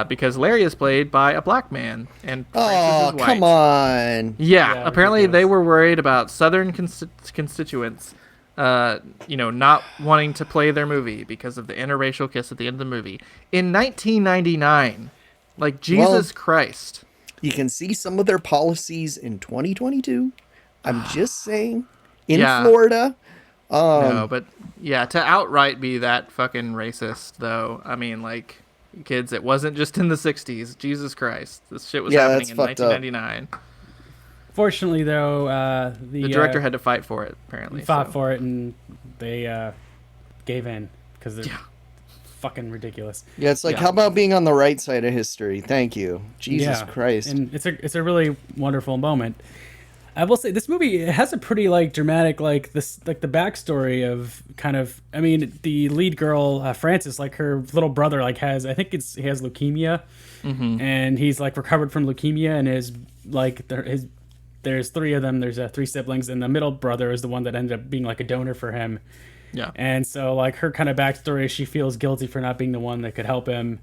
because Larry is played by a black man and Francis is white. Come on. Yeah, apparently they were worried about Southern constituents not wanting to play their movie because of the interracial kiss at the end of the movie. In 1999... Like, Jesus Christ. You can see some of their policies in 2022. I'm just saying. In Florida. No, but, yeah, to outright be that fucking racist, though, I mean, like, kids, it wasn't just in the 60s. Jesus Christ. This shit was happening in 1999. Fortunately, though, the director had to fight for it, apparently. Fought for it, and they gave in, because they're... fucking ridiculous. Yeah, it's like, how about being on the right side of history? Thank you. Jesus Christ. And it's a really wonderful moment. I will say this movie, it has a pretty like dramatic the backstory of kind of, I mean, the lead girl Frances, like her little brother he has leukemia, and he's like recovered from leukemia, and there's three of them. There's three siblings, and the middle brother is the one that ended up being like a donor for him. Yeah. And so like her kind of backstory is she feels guilty for not being the one that could help him.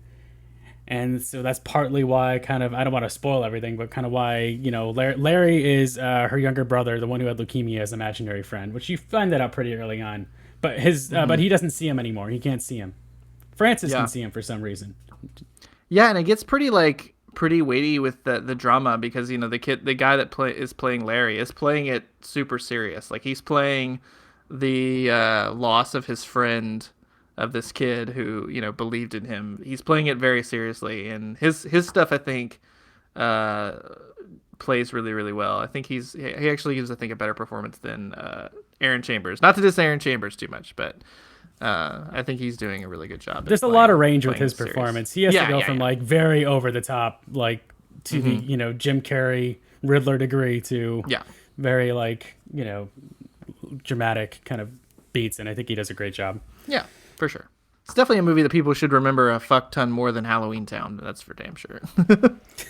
And so that's partly why kind of, I don't want to spoil everything, but kind of why, Larry is her younger brother, the one who had leukemia, as imaginary friend, which you find that out pretty early on. But but he doesn't see him anymore. He can't see him. Francis can see him for some reason. Yeah, and it gets pretty weighty with the drama, because the guy that is playing Larry is playing it super serious. Like, he's playing the loss of his friend, of this kid who believed in him. He's playing it very seriously, and his stuff, I think, plays really, really well. I think he actually gives, I think, a better performance than Aaron Chambers. Not to diss Aaron Chambers too much, but I think he's doing a really good job. There's a lot of range with his performance. He has to go from like very over the top, like to the Jim Carrey Riddler degree to very like dramatic kind of beats, and I think he does a great job. Yeah, for sure. It's definitely a movie that people should remember a fuck ton more than Halloween Town. That's for damn sure.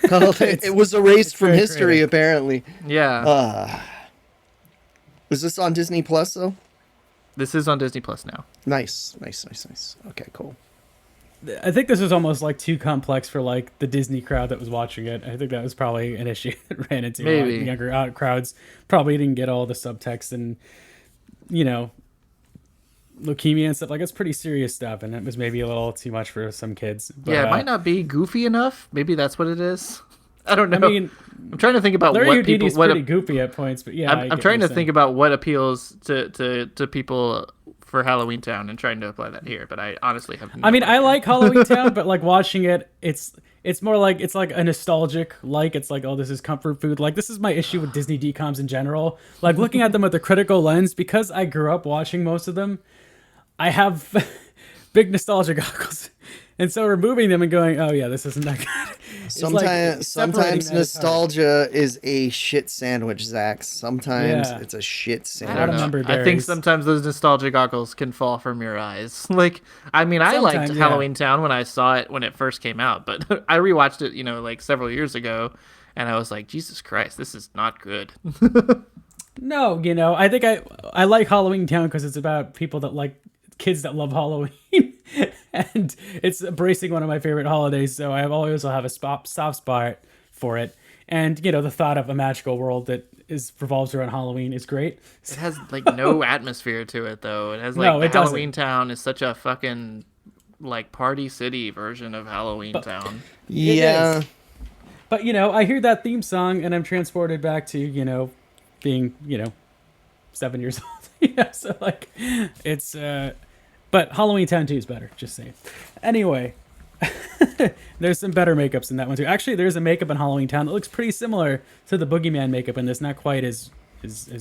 It was erased from history, apparently. Yeah. Was this on Disney Plus, though? This is on Disney Plus now. Nice. Okay, cool. I think this was almost like too complex for like the Disney crowd that was watching it. I think that was probably an issue that ran into maybe the younger crowds. Probably didn't get all the subtext and leukemia and stuff. Like, it's pretty serious stuff, and it was maybe a little too much for some kids. But, it might not be goofy enough. Maybe that's what it is. I don't know. I mean, I'm trying to think about Larry what people. Houdini's pretty goofy at points, but yeah, I'm trying to think about what appeals to people for Halloween Town and trying to apply that here, but I honestly have no idea. I like Halloween Town, but like watching it, it's more like, it's like a nostalgic, like, it's like, oh, this is comfort food. Like, this is my issue with Disney DCOMs in general. Like, looking at them with a critical lens, because I grew up watching most of them, I have big nostalgia goggles. And so removing them and going, oh yeah, this isn't that good. Sometimes nostalgia is a shit sandwich, Zach. Sometimes it's a shit sandwich. I think sometimes those nostalgia goggles can fall from your eyes. Like, I mean, I liked Halloween Town when I saw it when it first came out, but I rewatched it, like several years ago, and I was like, Jesus Christ, this is not good. No, I think I like Halloween Town because it's about people that like kids that love Halloween, and it's embracing one of my favorite holidays, so I always will have a soft spot for it. And the thought of a magical world that revolves around Halloween is great. It has like no atmosphere to it, though. It has like Halloween Town is such a fucking like Party City version of Halloween Town. Yeah, but I hear that theme song and I'm transported back to being 7 years old. So like it's but Halloween Town 2 is better, just saying. Anyway. There's some better makeups in that one too. Actually, there's a makeup in Halloween Town that looks pretty similar to the Boogeyman makeup in this. Not quite as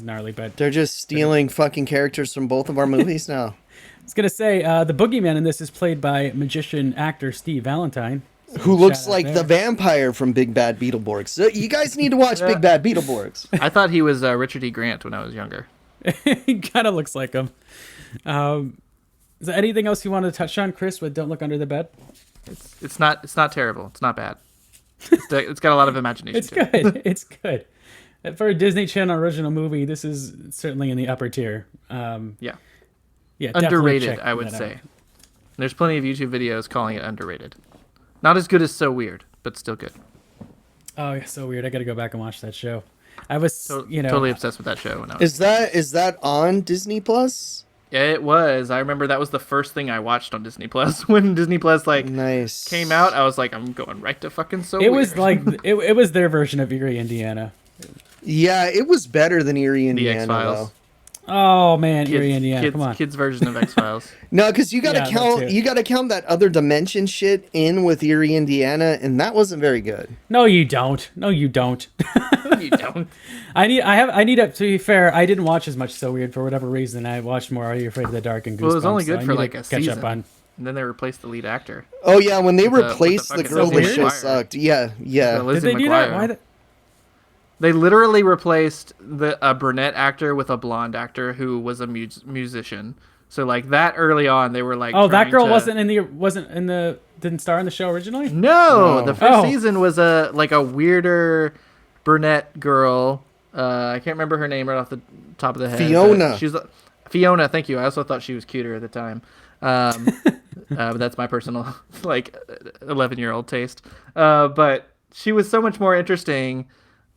gnarly, but They're just stealing fucking characters from both of our movies now. I was gonna say the Boogeyman in this is played by magician actor Steve Valentine, Who looks shout out like there. the vampire from Big Bad Beetleborgs. So you guys need to watch Big Bad Beetleborgs. I thought he was Richard E. Grant when I was younger. He kind of looks like him. Is there anything else you wanted to touch on, Chris, with Don't Look Under the Bed? It's not terrible. It's not bad. It's got a lot of imagination. It's to it. good. It's good. For a Disney Channel original movie, this is certainly in the upper tier. Yeah. Yeah, definitely Underrated, check I would that say. out. There's plenty of YouTube videos calling it underrated. Not as good as So Weird, but still good. Oh, yeah, so weird. I got to go back and watch that show. I was, Totally obsessed with that show when I was. Is that on Disney Plus? Yeah, it was. I remember that was the first thing I watched on Disney Plus when Disney Plus Nice. came out. I was like, I'm going right to fucking So It Weird. was like it was their version of Erie, Indiana. Yeah, it was better than Erie, the Indiana, X-Files. though. Oh man, Erie, Indiana. Come on. Kids version of X-Files. No, because you gotta Yeah, that count. too. You gotta count that other dimension shit in with Erie, Indiana, and that wasn't very good. No, you don't. No, you don't. You don't. I need to be fair. I didn't watch as much So Weird for whatever reason. I watched more Are You Afraid of the Dark and Goosebumps. Well, it was only so good I for need like to a catch season. up on. And then they replaced the lead actor. Oh yeah, when they With the replaced the fucking girl, the Lizzie show McGuire. sucked. Yeah, yeah. The Lizzie Did they do that? McGuire. Why? They literally replaced a brunette actor with a blonde actor who was a musician. So like that early on, they were like, Oh, that trying girl to- didn't star in the show originally. No, No. the first Oh. season was a weirder brunette girl. I can't remember her name right off the top of the head. Fiona. She's Fiona. Thank you. I also thought she was cuter at the time. But that's my personal 11-year-old taste. But she was so much more interesting.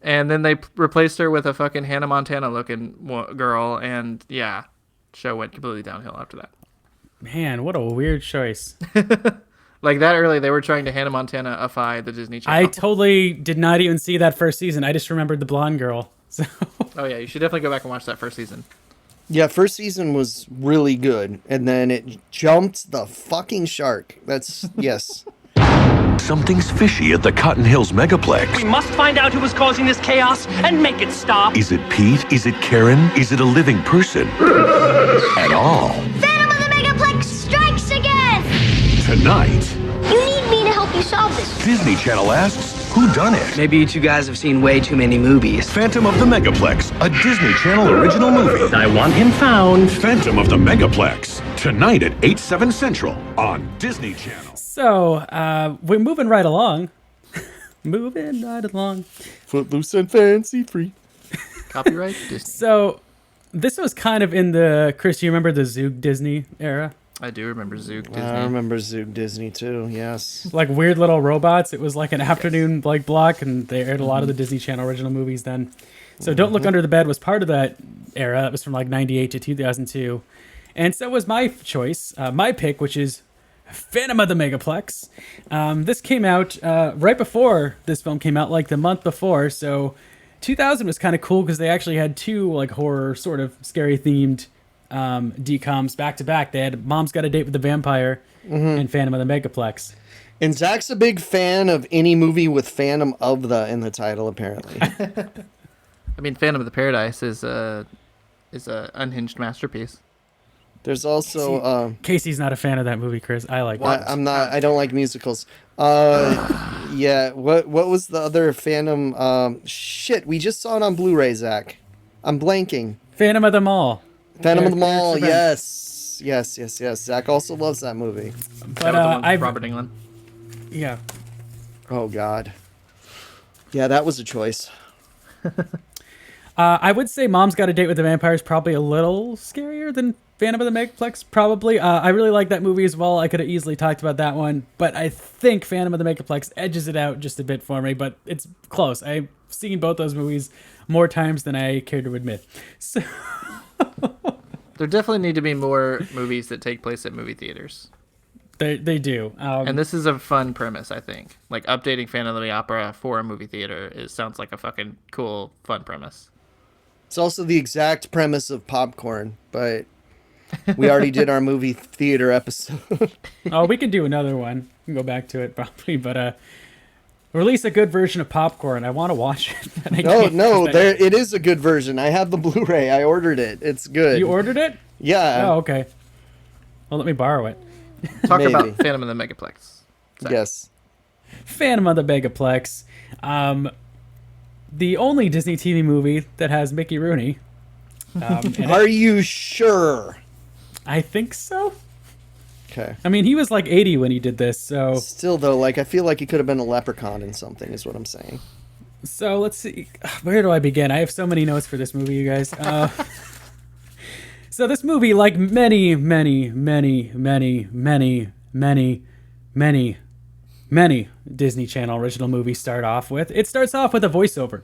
And then they replaced her with a fucking Hannah Montana looking girl, and yeah, show went completely downhill after that. Man, what a weird choice. Like that early, they were trying to Hannah Montana-ify the Disney Channel. I totally did not even see that first season. I just remembered the blonde girl. So Oh yeah, you should definitely go back and watch that first season. Yeah, first season was really good, and then it jumped the fucking shark. That's yes. Something's fishy at the Cotton Hills Megaplex. We must find out who was causing this chaos and make it stop. Is it Pete? Is it Karen? Is it a living person? At all. Phantom of the Megaplex strikes again! Tonight, You need me to help you solve this. Disney Channel asks, who done it? Maybe you two guys have seen way too many movies. Phantom of the Megaplex, a Disney Channel original movie. I want him found. Phantom of the Megaplex, tonight at 8/7 Central on Disney Channel. So we're moving right along. Moving right along. Footloose and fancy free. Copyright Disney. So this was kind of in the Chris. You remember the Zoog Disney era? I do remember Zook Disney. I remember Zoog Disney too. Yes. Like weird little robots. It was like an afternoon block, and they aired a lot of the Disney Channel original movies then. So Don't Look Under the Bed was part of that era. That was from like 98 to 2002, and so was my choice, my pick, which is Phantom of the Megaplex. This came out right before this film came out, like the month before. So 2000 was kind of cool because they actually had two like horror sort of scary themed DCOMs back to back. They had Mom's Got a Date with the Vampire and Phantom of the Megaplex. And Zach's a big fan of any movie with Phantom of the in the title, apparently. I mean, Phantom of the Paradise is a unhinged masterpiece. There's also Casey's not a fan of that movie, Chris. I like it. I'm not. I don't like musicals. Yeah. What was the other Phantom? Shit, we just saw it on Blu-ray, Zach. I'm blanking. Phantom of the Mall. Phantom of the Eric's Mall. Revenge. Yes. Zach also loves that movie. But That was the one with I've Robert Englund. yeah. Oh God. Yeah, that was a choice. I would say Mom's Got a Date with the Vampire is probably a little scarier than Phantom of the Megaplex, probably. I really like that movie as well. I could have easily talked about that one, but I think Phantom of the Megaplex edges it out just a bit for me, but it's close. I've seen both those movies more times than I care to admit. So There definitely need to be more movies that take place at movie theaters. they do. And this is a fun premise, I think. Like, updating Phantom of the Opera for a movie theater sounds like a fucking cool, fun premise. It's also the exact premise of Popcorn, but We already did our movie theater episode. Oh, we can do another one. We can go back to it probably, but release a good version of Popcorn. I want to watch it. No, it is a good version. I have the Blu-ray. I ordered it. It's good. You ordered it? Yeah. Oh, okay. Well, let me borrow it. Talk Maybe. about Phantom of the Megaplex. Sorry. Yes. Phantom of the Megaplex. The only Disney TV movie that has Mickey Rooney. Are you sure? I think so. Okay. I mean, he was like 80 when he did this, so... Still, though, like, I feel like he could have been a leprechaun in something, is what I'm saying. So, let's see. Where do I begin? I have so many notes for this movie, you guys. So, this movie, like many Disney Channel original movies start off with, it starts off with a voiceover.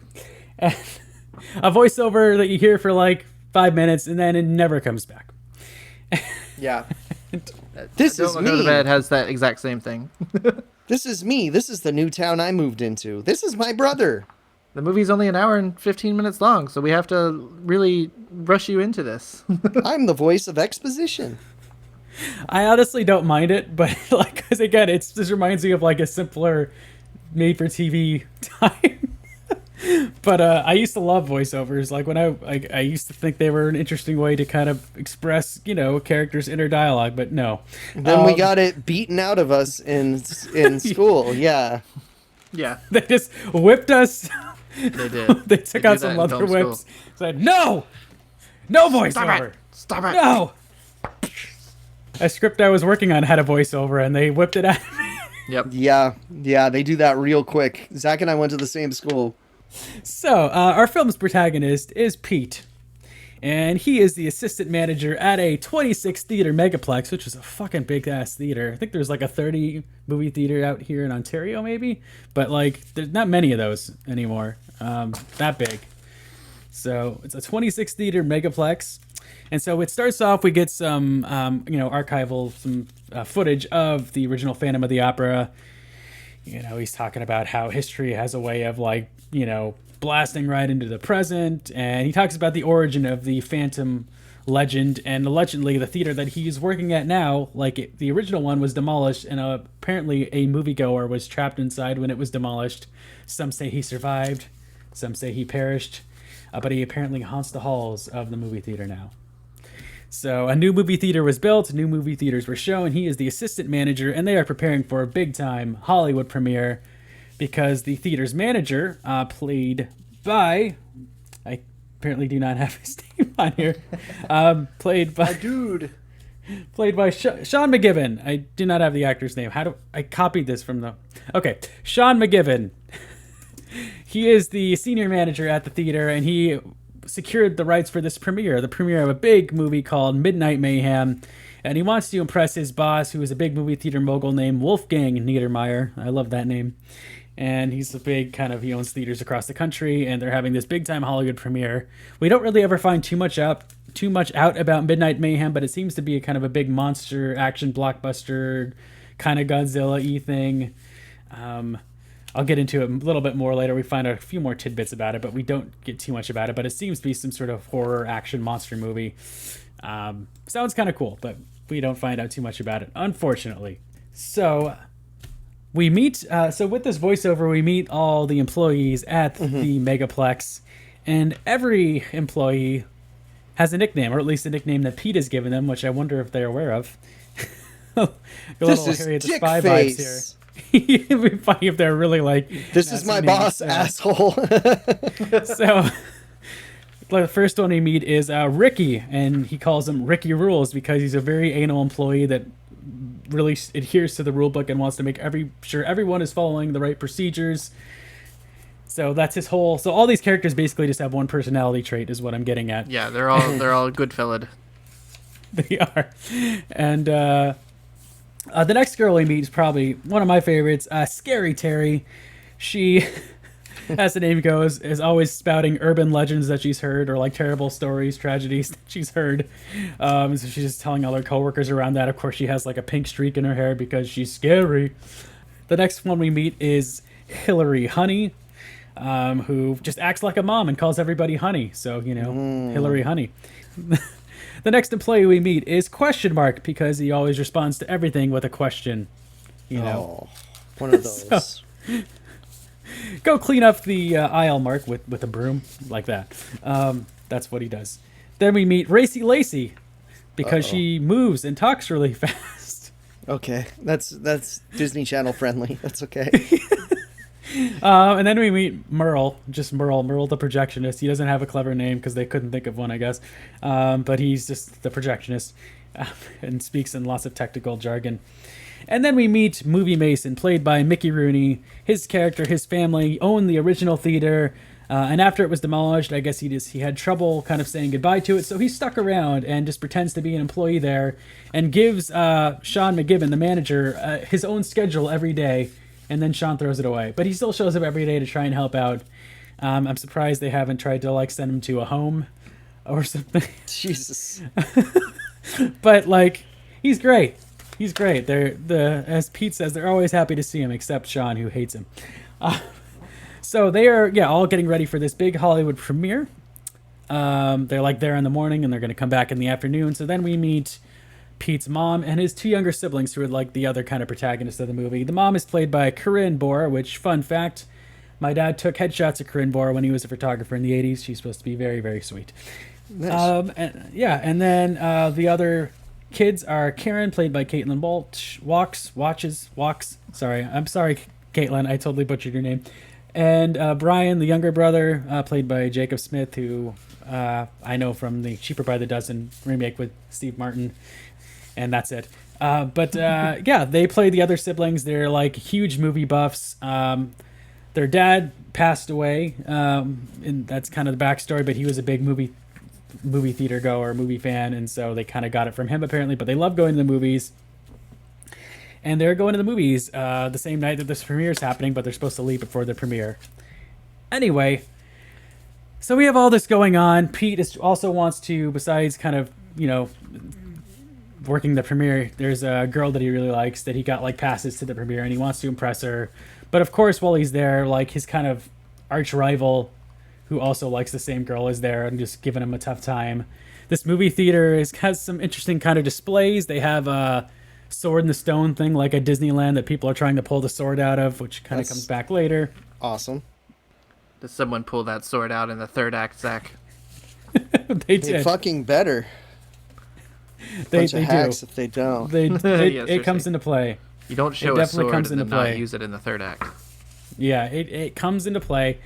A voiceover that you hear for like 5 minutes, and then it never comes back. Yeah. This is Don't Go to me. Bed has that exact same thing. This is me. This is the new town I moved into. This is my brother. The movie's only an hour and 15 minutes long, so we have to really rush you into this. I'm the voice of exposition. I honestly don't mind it, but like, because again, this reminds me of like a simpler made-for-TV time. But I used to love voiceovers. Like when I used to think they were an interesting way to kind of express, characters' inner dialogue. But no. Then we got it beaten out of us in school. Yeah. Yeah, They just whipped us. they did. They took do out that some in leather film whips. school. Said no voiceover. Stop it. No. A script I was working on had a voiceover, and they whipped it out. Yep. Yeah, they do that real quick. Zach and I went to the same school. So, our film's protagonist is Pete, and he is the assistant manager at a 26-theater megaplex, which is a fucking big-ass theater. I think there's like a 30-movie theater out here in Ontario, maybe, but like, there's not many of those anymore, that big. So, it's a 26-theater megaplex, and so it starts off, we get some, archival, some footage of the original Phantom of the Opera. He's talking about how history has a way of like, blasting right into the present. And he talks about the origin of the Phantom legend. And allegedly the theater that he's working at now, the original one was demolished. And apparently a moviegoer was trapped inside when it was demolished. Some say he survived. Some say he perished. But he apparently haunts the halls of the movie theater now. So a new movie theater was built, new movie theaters were shown. He is the assistant manager, and they are preparing for a big-time Hollywood premiere because the theater's manager, played by... I apparently do not have his name on here. Played by Sean McGivern. I do not have the actor's name. I copied this from the... Okay, Sean McGivern. He is the senior manager at the theater, and he secured the rights for this premiere, the premiere of a big movie called Midnight Mayhem, and he wants to impress his boss, who is a big movie theater mogul named Wolfgang Niedermeyer. I love that name. And he's a big he owns theaters across the country, and they're having this big time Hollywood premiere. We don't really ever find too much out about Midnight Mayhem, but it seems to be a kind of a big monster action blockbuster, kind of Godzilla-y thing. I'll get into it a little bit more later. We find out a few more tidbits about it, but we don't get too much about it. But it seems to be some sort of horror action monster movie. Sounds kind of cool, but we don't find out too much about it, unfortunately. So we meet. So with this voiceover, we meet all the employees at the Megaplex, and every employee has a nickname, or at least a nickname that Pete has given them, which I wonder if they're aware of. This is Harriet the Dick Spy Face. vibes here. It'd be funny if they're really like, This is my boss, asshole. So the first one we meet is Ricky, and he calls him Ricky Rules because he's a very anal employee that really adheres to the rule book and wants to make sure everyone is following the right procedures. So that's his whole. So all these characters basically just have one personality trait, is what I'm getting at. Yeah, they're all good-fillered. They are, and the next girl we meet is probably one of my favorites, Scary Terry. She, as the name goes, is always spouting urban legends that she's heard, or like terrible stories, tragedies that she's heard. So she's just telling all her coworkers around that. Of course, she has like a pink streak in her hair because she's scary. The next one we meet is Hillary Honey, who just acts like a mom and calls everybody honey. So, Hillary Honey. The next employee we meet is question mark because he always responds to everything with a question. You know, one of those. Go clean up the aisle, Mark, with a broom like that. That's what he does. Then we meet Racy Lacey because she moves and talks really fast. Okay, that's Disney Channel friendly. That's okay. And then we meet Merle, just Merle the projectionist. He doesn't have a clever name because they couldn't think of one, I guess. But he's just the projectionist and speaks in lots of technical jargon. And then we meet Movie Mason, played by Mickey Rooney. His character, his family, owned the original theater. And after it was demolished, I guess he had trouble kind of saying goodbye to it. So he stuck around and just pretends to be an employee there and gives Sean McGibbon, the manager, his own schedule every day. And then Sean throws it away. But he still shows up every day to try and help out. I'm surprised they haven't tried to send him to a home or something. Jesus. But he's great. He's great. As Pete says, they're always happy to see him, except Sean, who hates him. So they are, all getting ready for this big Hollywood premiere. They're there in the morning, and they're going to come back in the afternoon. So then we meet Pete's mom and his two younger siblings, who are the other kind of protagonists of the movie. The mom is played by Corinne Bohr, which, fun fact, my dad took headshots of Corinne Bohr when he was a photographer in the 80s. She's supposed to be very, very sweet. Nice. And then the other kids are Karen, played by Caitlin Walks. Sorry, I'm sorry, Caitlin. I totally butchered your name. And Brian, the younger brother, played by Jacob Smith, who I know from the Cheaper by the Dozen remake with Steve Martin. And that's it. But they play the other siblings. They're huge movie buffs. Their dad passed away, and that's kind of the backstory, but he was a big movie theater goer, movie fan, and so they kind of got it from him apparently. But they love going to the movies, and they're going to the movies the same night that this premiere is happening, but they're supposed to leave before the premiere. Anyway, so we have all this going on. Pete also wants to, besides kind of working the premiere, there's a girl that he really likes that he got passes to the premiere, and he wants to impress her. But of course, while he's there, his kind of arch rival, who also likes the same girl, is there and just giving him a tough time. This movie theater has some interesting kind of displays. They have a sword in the stone thing, like a Disneyland, that people are trying to pull the sword out of, which kind of comes back later. Awesome. Does someone pull that sword out in the third act, Zach? They did. Fucking better. Bunch of hacks if they don't. It comes into play. You don't show a sword and then not use it in the third act. Yeah, it comes into play.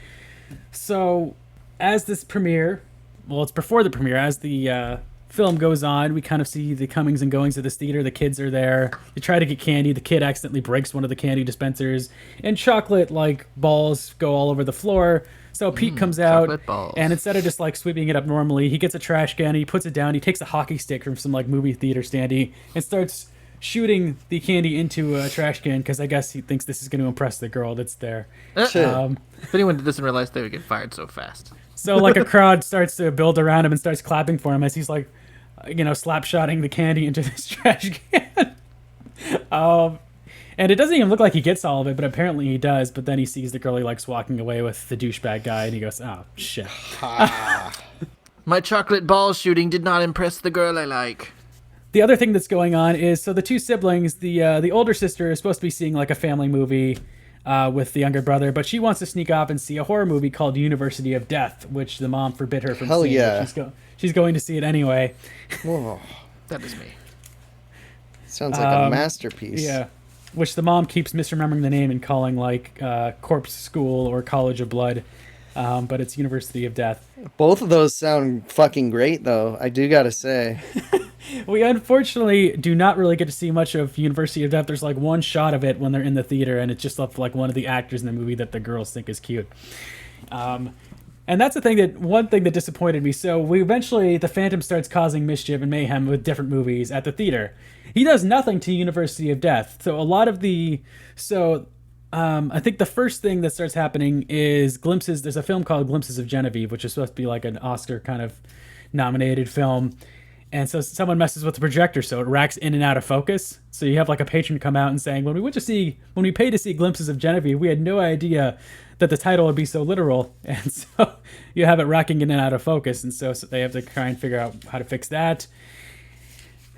So, as this premiere, it's before the premiere, as the film goes on, we kind of see the comings and goings of this theater. The kids are there. They try to get candy. The kid accidentally breaks one of the candy dispensers, and chocolate balls go all over the floor. So Pete comes out, and instead of just sweeping it up normally, he gets a trash can, he puts it down, he takes a hockey stick from some movie theater standee and starts shooting the candy into a trash can because I guess he thinks this is going to impress the girl that's there. If anyone did this in real life, they would get fired so fast. So a crowd starts to build around him and starts clapping for him as he's slap-shotting the candy into this trash can. And it doesn't even look like he gets all of it, but apparently he does. But then he sees the girl he likes walking away with the douchebag guy, and he goes, oh, shit. My chocolate ball shooting did not impress the girl I like. The other thing that's going on is, so the two siblings, the older sister is supposed to be seeing a family movie with the younger brother, but she wants to sneak off and see a horror movie called University of Death, which the mom forbid her from seeing. Yeah. She's going to see it anyway. Whoa. That is me. Sounds like a masterpiece. Yeah. Which the mom keeps misremembering the name and calling Corpse School or College of Blood, but it's University of Death. Both of those sound fucking great, though. I do gotta say. We unfortunately do not really get to see much of University of Death. There's one shot of it when they're in the theater, and it's just one of the actors in the movie that the girls think is cute. And that's one thing that disappointed me. So the Phantom starts causing mischief and mayhem with different movies at the theater. He does nothing to University of Death. So a lot of I think the first thing that starts happening is glimpses. There's a film called Glimpses of Genevieve, which is supposed to be an Oscar kind of nominated film. And so someone messes with the projector, so it racks in and out of focus. So you have like a patron come out and saying, when we paid to see glimpses of Genevieve, we had no idea that the title would be so literal. And so you have it racking in and out of focus. And so they have to try and figure out how to fix that.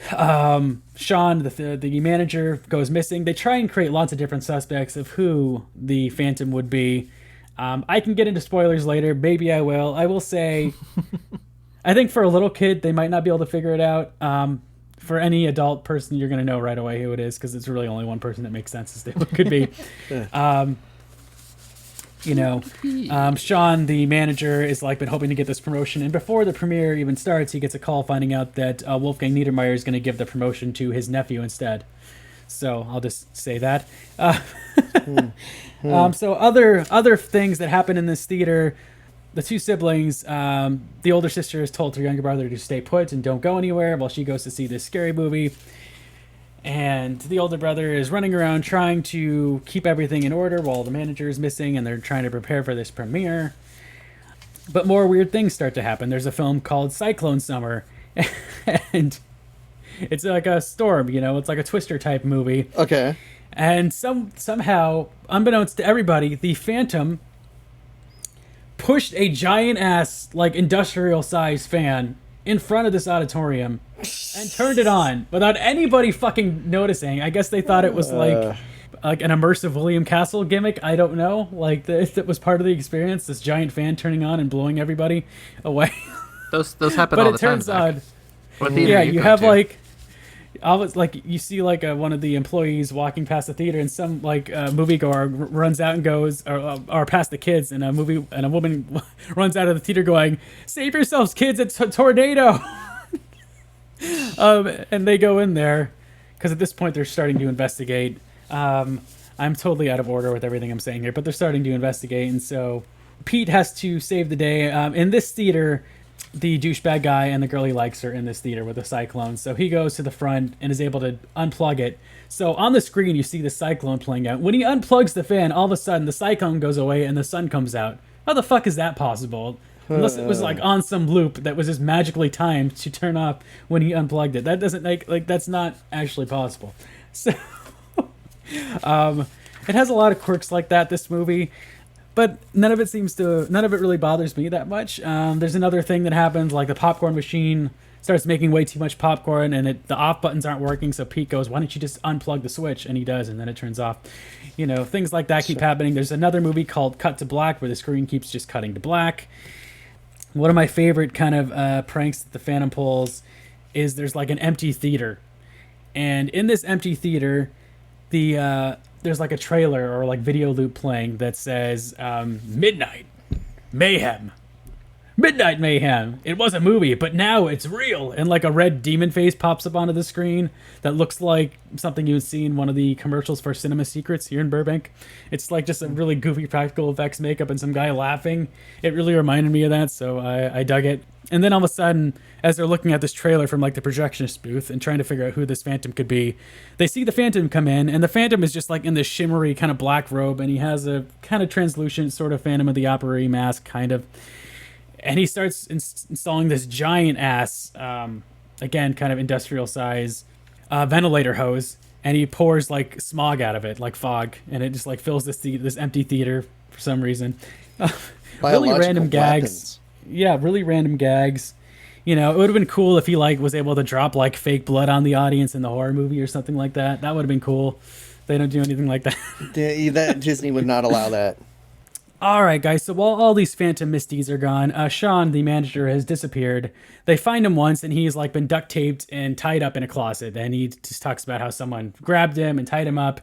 Sean, the manager, goes missing. They try and create lots of different suspects of who the Phantom would be. I can get into spoilers later. Maybe I will. I will say... I think for a little kid, they might not be able to figure it out. For any adult person, you're going to know right away who it is because it's really only one person that makes sense as to who it could be. Sean, the manager, is like been hoping to get this promotion. And before the premiere even starts, he gets a call finding out that Wolfgang Niedermeyer is going to give the promotion to his nephew instead. So I'll just say that. So other things that happen in this theater... The two siblings, the older sister is told her younger brother to stay put and don't go anywhere while she goes to see this scary movie. And the older brother is running around trying to keep everything in order while the manager is missing and they're trying to prepare for this premiere. But more weird things start to happen. There's a film called Cyclone Summer. And it's like a storm, it's like a Twister type movie. Okay. And somehow, unbeknownst to everybody, the Phantom... pushed a giant ass, like industrial size fan in front of this auditorium and turned it on without anybody fucking noticing. I guess they thought it was like an immersive William Castle gimmick. I don't know. Like that was part of the experience. This giant fan turning on and blowing everybody away. Those happen all the time. But it turns on. Yeah, you have like. You see like one of the employees walking past the theater and some like moviegoer runs out and goes or past the kids and a woman runs out of the theater going, "Save yourselves, kids, it's a tornado." And they go in there because at this point they're starting to investigate. I'm totally out of order with everything I'm saying here, but they're starting to investigate, and so Pete has to save the day. In this theater, the douchebag guy and the girl he likes are in this theater with a cyclone. So he goes to the front and is able to unplug it. So on the screen, you see the cyclone playing out. When he unplugs the fan, all of a sudden the cyclone goes away and the sun comes out. How the fuck is that possible? Unless it was like on some loop that was just magically timed to turn off when he unplugged it. That doesn't like that's not actually possible. So it has a lot of quirks like that, this movie. But none of it really bothers me that much. There's another thing that happens, like the popcorn machine starts making way too much popcorn and the off buttons aren't working. So Pete goes, "Why don't you just unplug the switch?" And he does, and then it turns off. Things like that keep happening. There's another movie called Cut to Black where the screen keeps just cutting to black. One of my favorite kind of pranks that the Phantom pulls is there's like an empty theater. And in this empty theater, there's like a trailer or like video loop playing that says Midnight Mayhem. Midnight Mayhem. It was a movie, but now it's real. And like a red demon face pops up onto the screen that looks like something you would see in one of the commercials for Cinema Secrets here in Burbank. It's like just a really goofy practical effects makeup and some guy laughing. It really reminded me of that, so I dug it. And then all of a sudden, as they're looking at this trailer from like the projectionist booth and trying to figure out who this Phantom could be, they see the Phantom come in, and the Phantom is just like in this shimmery kind of black robe, and he has a kind of translucent sort of Phantom of the Opera mask, kind of. And he starts installing this giant ass, again, kind of industrial size ventilator hose, and he pours like smog out of it, like fog, and it just like fills this empty theater for some reason. Really random gags. Yeah, really random gags. It would have been cool if he like was able to drop like fake blood on the audience in the horror movie or something like that. That would have been cool. They don't do anything like that. That Disney would not allow that. All right, guys. So while all these Phantom misties are gone, Sean, the manager, has disappeared. They find him once, and he's like been duct taped and tied up in a closet. And he just talks about how someone grabbed him and tied him up,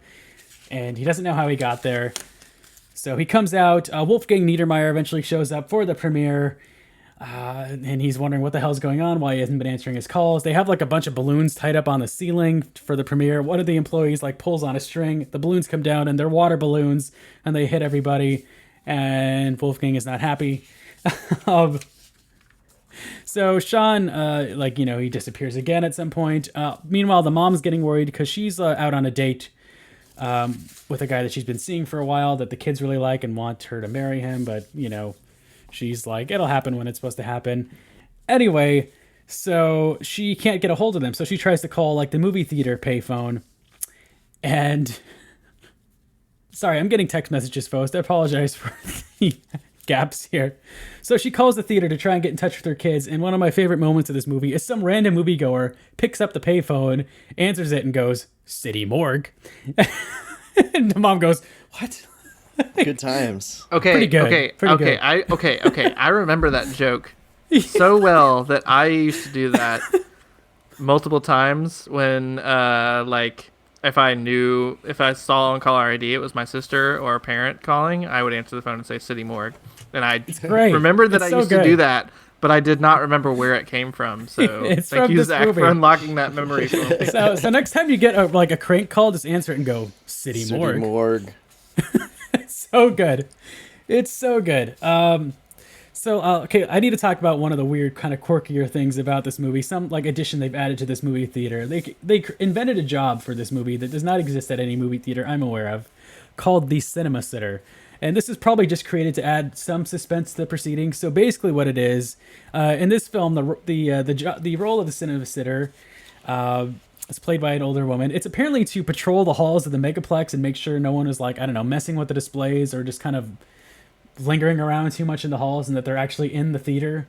and he doesn't know how he got there. So he comes out. Wolfgang Niedermeyer eventually shows up for the premiere, and he's wondering what the hell's going on, why he hasn't been answering his calls. They have like a bunch of balloons tied up on the ceiling for the premiere. One of the employees like pulls on a string. The balloons come down, and they're water balloons, and they hit everybody. And Wolfgang is not happy. So Sean, he disappears again at some point. Meanwhile, the mom's getting worried because she's out on a date with a guy that she's been seeing for a while that the kids really like and want her to marry him. But, she's like, it'll happen when it's supposed to happen. Anyway, So she can't get a hold of them. So she tries to call like the movie theater payphone. And sorry, I'm getting text messages, folks. I apologize for the gaps here. So she calls the theater to try and get in touch with her kids. And one of my favorite moments of this movie is some random moviegoer picks up the payphone, answers it, and goes, "City Morgue." And the mom goes, "What?" Good times. Okay, Pretty good. okay, Pretty okay. good. I remember that joke so well that I used to do that multiple times when, like, if I saw on caller ID it was my sister or a parent calling, I would answer the phone and say City Morgue. And I great. remember that It's I so used good. to do that, but I did not remember where it came from. So It's thank from you, this Zach, movie. for unlocking that memory for me. So next time you get a crank call, just answer it and go, City Morgue. Morgue. So good. It's so good. Okay, I need to talk about one of the weird, kind of quirkier things about this movie. Some like addition they've added to this movie theater. They invented a job for this movie that does not exist at any movie theater I'm aware of, called the cinema sitter. And this is probably just created to add some suspense to the proceedings. So basically, what it is in this film, the role of the cinema sitter is played by an older woman. It's apparently to patrol the halls of the megaplex and make sure no one is like, I don't know, messing with the displays or just kind of lingering around too much in the halls, and that they're actually in the theater.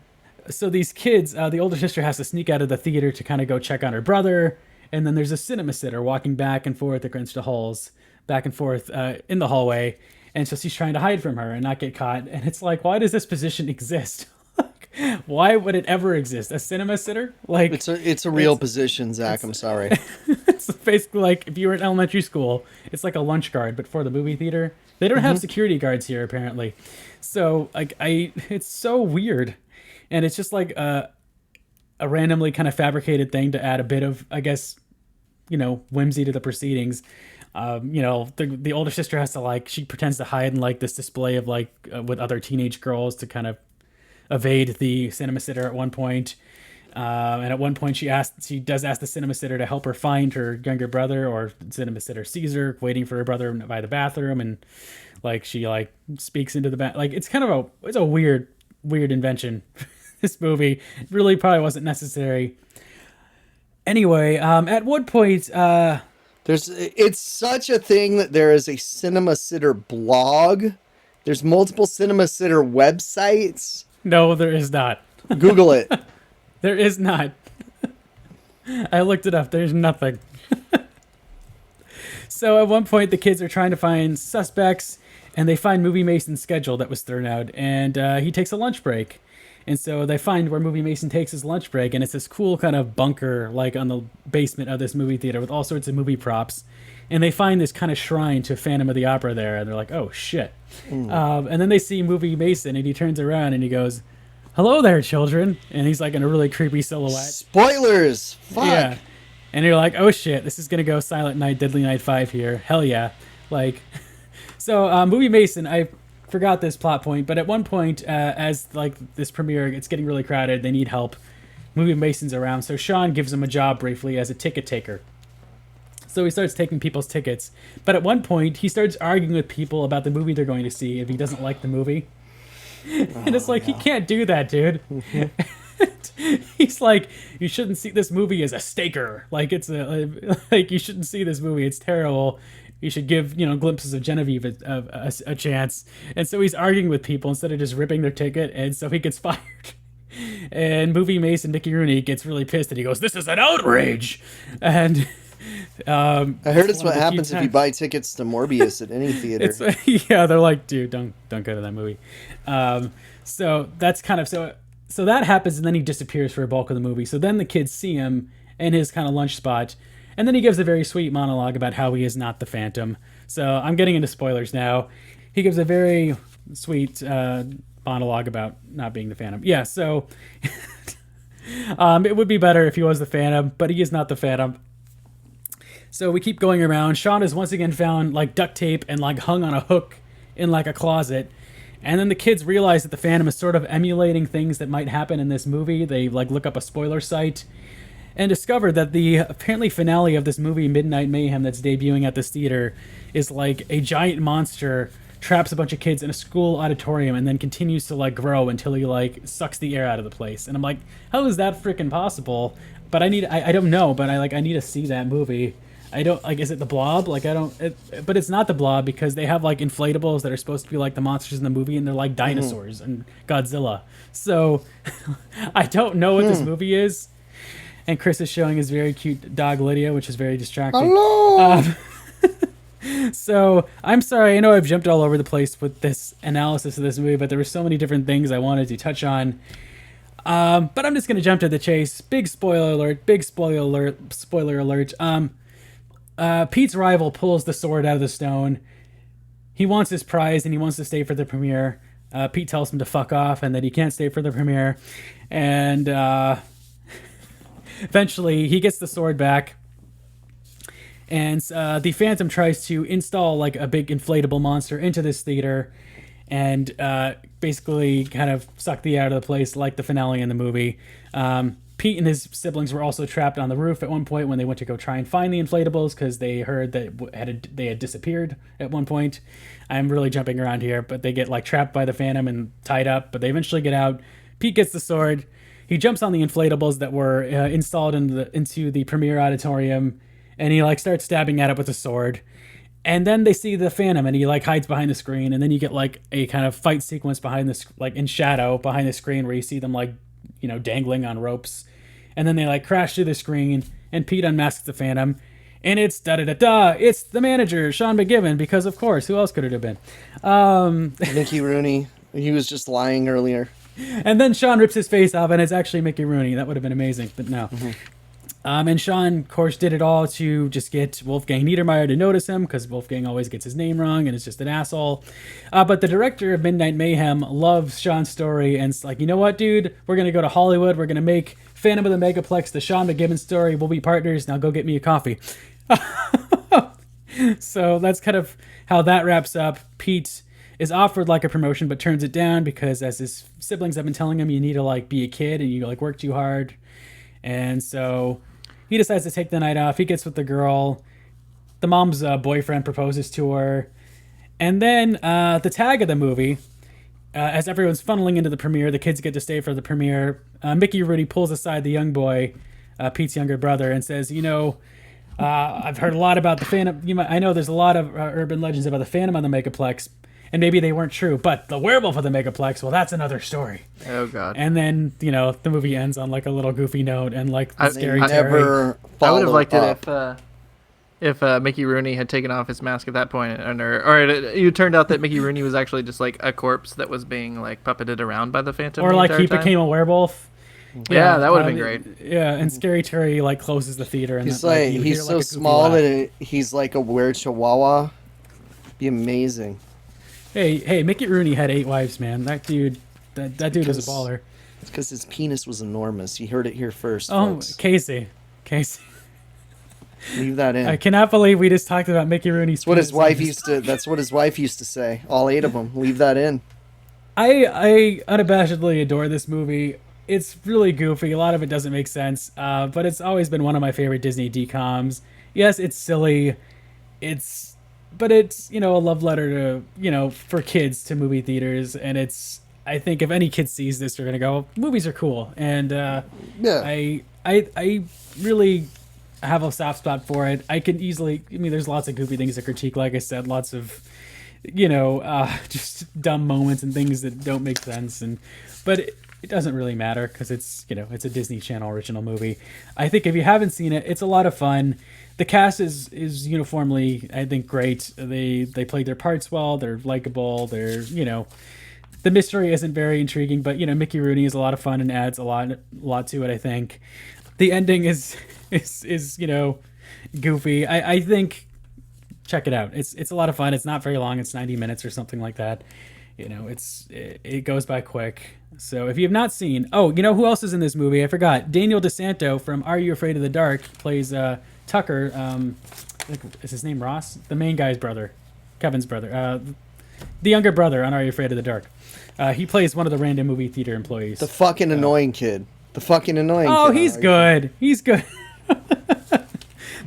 So these kids, the older sister has to sneak out of the theater to kind of go check on her brother, and then there's a cinema sitter walking back and forth against the halls, back and forth in the hallway, and so she's trying to hide from her and not get caught. And it's like, why does this position exist? Why would it ever exist? A cinema sitter? Like it's a real position, Zach. I'm sorry. it's basically like if you were in elementary school, it's like a lunch guard, but for the movie theater. They don't have security guards here, apparently. So like it's so weird, and it's just like a randomly kind of fabricated thing to add a bit of, I guess, whimsy to the proceedings. The older sister has to she pretends to hide in like this display of with other teenage girls to kind of evade the cinema sitter at one point. And at one point she does ask the cinema sitter to help her find her younger brother, or cinema sitter sees her waiting for her brother by the bathroom, and she speaks into the it's kind of it's a weird invention. This movie really probably wasn't necessary. Anyway, at one point, it's such a thing that there is a cinema sitter blog. There's multiple cinema sitter websites. No, there is not. Google it. There is not. I looked it up. There's nothing. So at one point, the kids are trying to find suspects, and they find Movie Mason's schedule that was thrown out, and he takes a lunch break. And so they find where Movie Mason takes his lunch break, and it's this cool kind of bunker, on the basement of this movie theater with all sorts of movie props. And they find this kind of shrine to Phantom of the Opera there, and they're like, oh, shit. And then they see Movie Mason, and he turns around, and he goes, "Hello there, children." And he's in a really creepy silhouette. Spoilers! Fuck! Yeah. And you're like, oh shit, this is going to go Silent Night, Deadly Night 5 here. Hell yeah. So Movie Mason, I forgot this plot point, but at one point, as this premiere, it's getting really crowded, they need help. Movie Mason's around, so Sean gives him a job briefly as a ticket taker. So he starts taking people's tickets. But at one point, he starts arguing with people about the movie they're going to see if he doesn't like the movie. And it's he can't do that, dude. He's like, you shouldn't see this movie as a staker. You shouldn't see this movie. It's terrible. You should give, glimpses of Genevieve a chance. And so he's arguing with people instead of just ripping their ticket. And so he gets fired. And Movie Mason, Mickey Rooney, gets really pissed and he goes, "This is an outrage." And I heard it's what happens if you buy tickets to Morbius at any theater. Yeah, they're like, dude, don't go to that movie. So that's kind of so that happens, and then he disappears for a bulk of the movie. So then the kids see him in his kind of lunch spot, and then he gives a very sweet monologue about how he is not the Phantom. So I'm getting into spoilers now. He gives a very sweet monologue about not being the Phantom. Yeah, so it would be better if he was the Phantom, but he is not the Phantom. So we keep going around. Sean is once again found duct tape and hung on a hook in a closet. And then the kids realize that the Phantom is sort of emulating things that might happen in this movie. They look up a spoiler site and discover that the apparently finale of this movie, Midnight Mayhem, that's debuting at this theater, is a giant monster traps a bunch of kids in a school auditorium and then continues to like grow until he like sucks the air out of the place. And I'm like, how is that freaking possible? But I don't know, but I need to see that movie. I don't like, is it the Blob? Like but it's not the Blob because they have like inflatables that are supposed to be like the monsters in the movie and they're like dinosaurs and Godzilla. So I don't know what this movie is. And Kris is showing his very cute dog Lydia, which is very distracting. Hello. So I'm sorry, I know I've jumped all over the place with this analysis of this movie, but there were so many different things I wanted to touch on. But I'm just gonna jump to the chase. Big spoiler alert! Big spoiler alert! Pete's rival pulls the sword out of the stone. He wants his prize and he wants to stay for the premiere. Pete tells him to fuck off and that he can't stay for the premiere. And eventually he gets the sword back. And the Phantom tries to install like a big inflatable monster into this theater and basically kind of suck the air out of the place like the finale in the movie. Pete and his siblings were also trapped on the roof at one point when they went to go try and find the inflatables because they heard that they had disappeared at one point. I'm really jumping around here, but they get like trapped by the Phantom and tied up, but they eventually get out. Pete gets the sword. He jumps on the inflatables that were installed into the premiere auditorium, and he like starts stabbing at it with a sword. And then they see the Phantom, and he like hides behind the screen, and then you get like a kind of fight sequence behind this, like in shadow behind the screen, where you see them like, you know, dangling on ropes. And then they like crash through the screen, and Pete unmasks the Phantom, and it's da-da-da-da, it's the manager, Sean McGibbon, because of course, who else could it have been? Mickey Rooney. He was just lying earlier. And then Sean rips his face off, and it's actually Mickey Rooney. That would have been amazing, but no. And Sean, of course, did it all to just get Wolfgang Niedermeyer to notice him, because Wolfgang always gets his name wrong and is just an asshole. But the director of Midnight Mayhem loves Sean's story, and it's like, you know what, dude? We're going to go to Hollywood. We're going to make Phantom of the Megaplex, the Sean McGibbon story. We'll be partners. Now go get me a coffee. So that's kind of how that wraps up. Pete is offered like a promotion, but turns it down because, as his siblings have been telling him, you need to like be a kid and you like work too hard. And so he decides to take the night off. He gets with the girl. The mom's boyfriend proposes to her. And then the tag of the movie, as everyone's funneling into the premiere, the kids get to stay for the premiere. Mickey Rooney pulls aside the young boy, Pete's younger brother, and says, you know, I've heard a lot about the Phantom. I know there's a lot of urban legends about the Phantom on the Megaplex, and maybe they weren't true, but the werewolf of the Megaplex, well, that's another story. Oh, God. And then, you know, the movie ends on like a little goofy note and like the scary Terry. I would have liked it if Mickey Rooney had taken off his mask at that point, or it turned out that Mickey Rooney was actually just like a corpse that was being like puppeted around by the Phantom. Or like he became a werewolf. Yeah, that would have been great. Yeah, and Scary Terry like closes the theater, and he's then, like he's so small that he's like a weird chihuahua. Be amazing. Hey, Mickey Rooney had 8 wives, man. That dude, that dude was a baller. It's because his penis was enormous. You heard it here first, Oh, folks. Casey. Leave that in. I cannot believe we just talked about Mickey Rooney's. That's what his wife used to. That's what his wife used to say. All 8 of them. Leave that in. I unabashedly adore this movie. It's really goofy. A lot of it doesn't make sense, but it's always been one of my favorite Disney DCOMs. Yes, it's silly. But it's, you know, a love letter to, you know, for kids to movie theaters, and it's, I think if any kid sees this, they're gonna go, movies are cool, and yeah. I really have a soft spot for it. I can easily, I mean, there's lots of goofy things to critique, like I said, lots of, you know, just dumb moments and things that don't make sense, but it doesn't really matter because it's, you know, it's a Disney Channel original movie. I think if you haven't seen it, it's a lot of fun. The cast is uniformly, I think, great. They played their parts well. They're likable. They're, you know, the mystery isn't very intriguing, but, you know, Mickey Rooney is a lot of fun and adds a lot to it, I think. The ending is you know, goofy. I think check it out. It's a lot of fun. It's not very long. It's 90 minutes or something like that. You know, it goes by quick. So if you have not seen, oh, you know who else is in this movie? I forgot. Daniel DeSanto from Are You Afraid of the Dark plays Tucker. Is his name Ross? The main guy's brother, Kevin's brother, the younger brother on Are You Afraid of the Dark. He plays one of the random movie theater employees. The fucking annoying kid. The fucking annoying kid. Oh, he's good. He's good.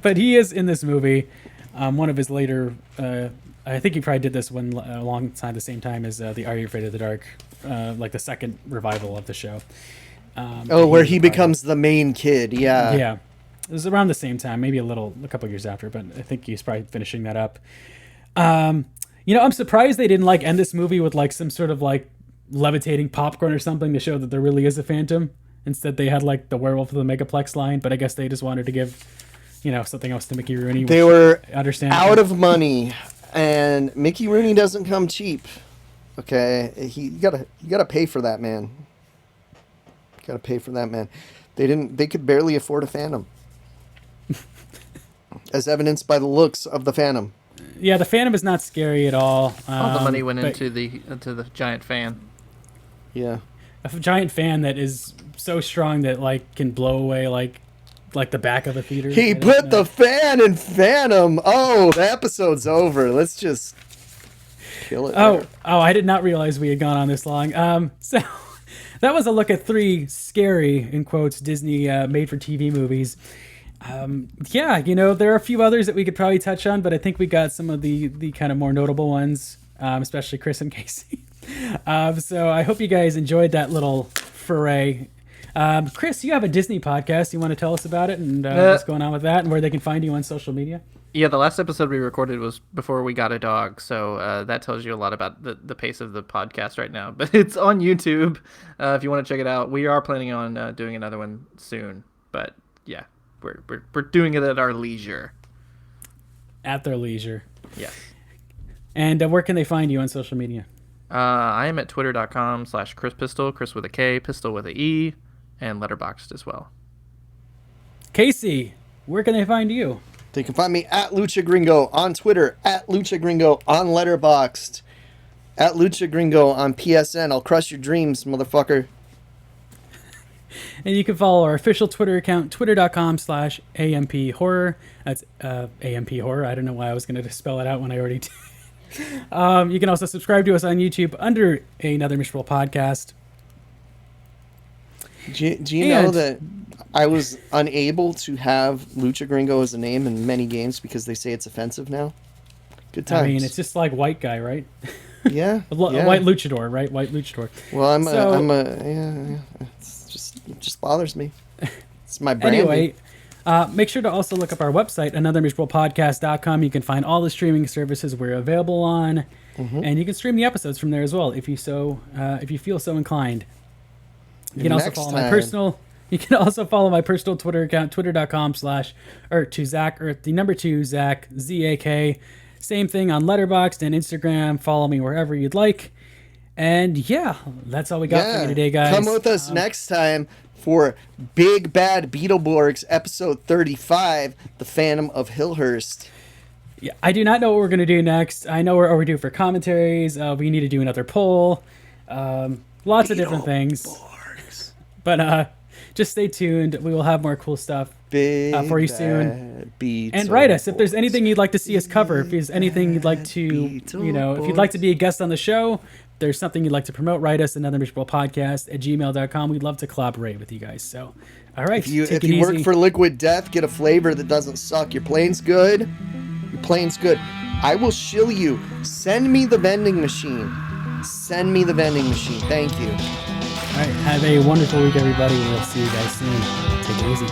But he is in this movie. One of his later, I think he probably did this one alongside the same time as the Are You Afraid of the Dark, like the second revival of the show. Where he becomes the main kid. Yeah. Yeah. It was around the same time, maybe a couple years after, but I think he's probably finishing that up. I'm surprised they didn't end this movie with some sort of levitating popcorn or something to show that there really is a phantom. Instead, they had the werewolf of the megaplex line, but I guess they just wanted to give, something else to Mickey Rooney. They were out of money, and Mickey Rooney doesn't come cheap. Okay, you gotta pay for that man. Gotta pay for that man. They could barely afford a Phantom, as evidenced by the looks of the Phantom. Yeah, the Phantom is not scary at all. All the money went into the giant fan. Yeah, a giant fan that is so strong that can blow away like the back of a theater. He put the fan in Phantom. Oh, the episode's over. Let's just kill it. Oh, I did not realize we had gone on this long. So that was a look at 3 scary, in quotes, Disney made-for-TV movies. There are a few others that we could probably touch on, but I think we got some of the kind of more notable ones, especially Kris and Casey. So I hope you guys enjoyed that little foray. Kris, you have a Disney podcast. You want to tell us about it and what's going on with that and where they can find you on social media? Yeah, the last episode we recorded was before we got a dog, so that tells you a lot about the pace of the podcast right now. But it's on YouTube if you want to check it out. We are planning on doing another one soon, but yeah, we're doing it at our leisure. At their leisure. Yes. And where can they find you on social media? I am at twitter.com/KrisPistol, Kris with a K, Pistol with a E, and Letterboxd as well. Casey, where can they find you? They can find me at Lucha Gringo on Twitter, at Lucha Gringo on Letterboxd, at Lucha Gringo on PSN. I'll crush your dreams, motherfucker. And you can follow our official Twitter account, twitter.com/AMP Horror. That's AMP Horror. I don't know why I was going to spell it out when I already did. You can also subscribe to us on YouTube under Another Miserable Podcast. Do you know that I was unable to have Lucha Gringo as a name in many games because they say it's offensive now? Good times. I mean, it's just like white guy, right? Yeah. A white luchador, right? White luchador. Well, it just bothers me. It's my branding. Anyway, make sure to also look up our website, anothermiserablepodcast.com. You can find all the streaming services we're available on, and you can stream the episodes from there as well if you feel so inclined. You can also follow my personal. You can also follow my personal Twitter account, twitter.com/Zach Earth, the number 2 Zach ZAK. Same thing on Letterboxd and Instagram. Follow me wherever you'd like. And yeah, that's all we got for you today, guys. Come with us next time for Big Bad Beetleborgs, episode 35, The Phantom of Hillhurst. Yeah, I do not know what we're going to do next. I know we're overdue for commentaries. We need to do another poll. Lots of different things. But just stay tuned. We will have more cool stuff for you soon. And write us if there's anything you'd like to see us cover. If there's anything you'd like to, if you'd like to be a guest on the show, if there's something you'd like to promote, write us anothermiserablepodcast@gmail.com. We'd love to collaborate with you guys. So, all right. If you work for Liquid Death, get a flavor that doesn't suck. Your plane's good. I will shill you. Send me the vending machine. Thank you. All right. Have a wonderful week, everybody. We'll see you guys soon. Take it easy.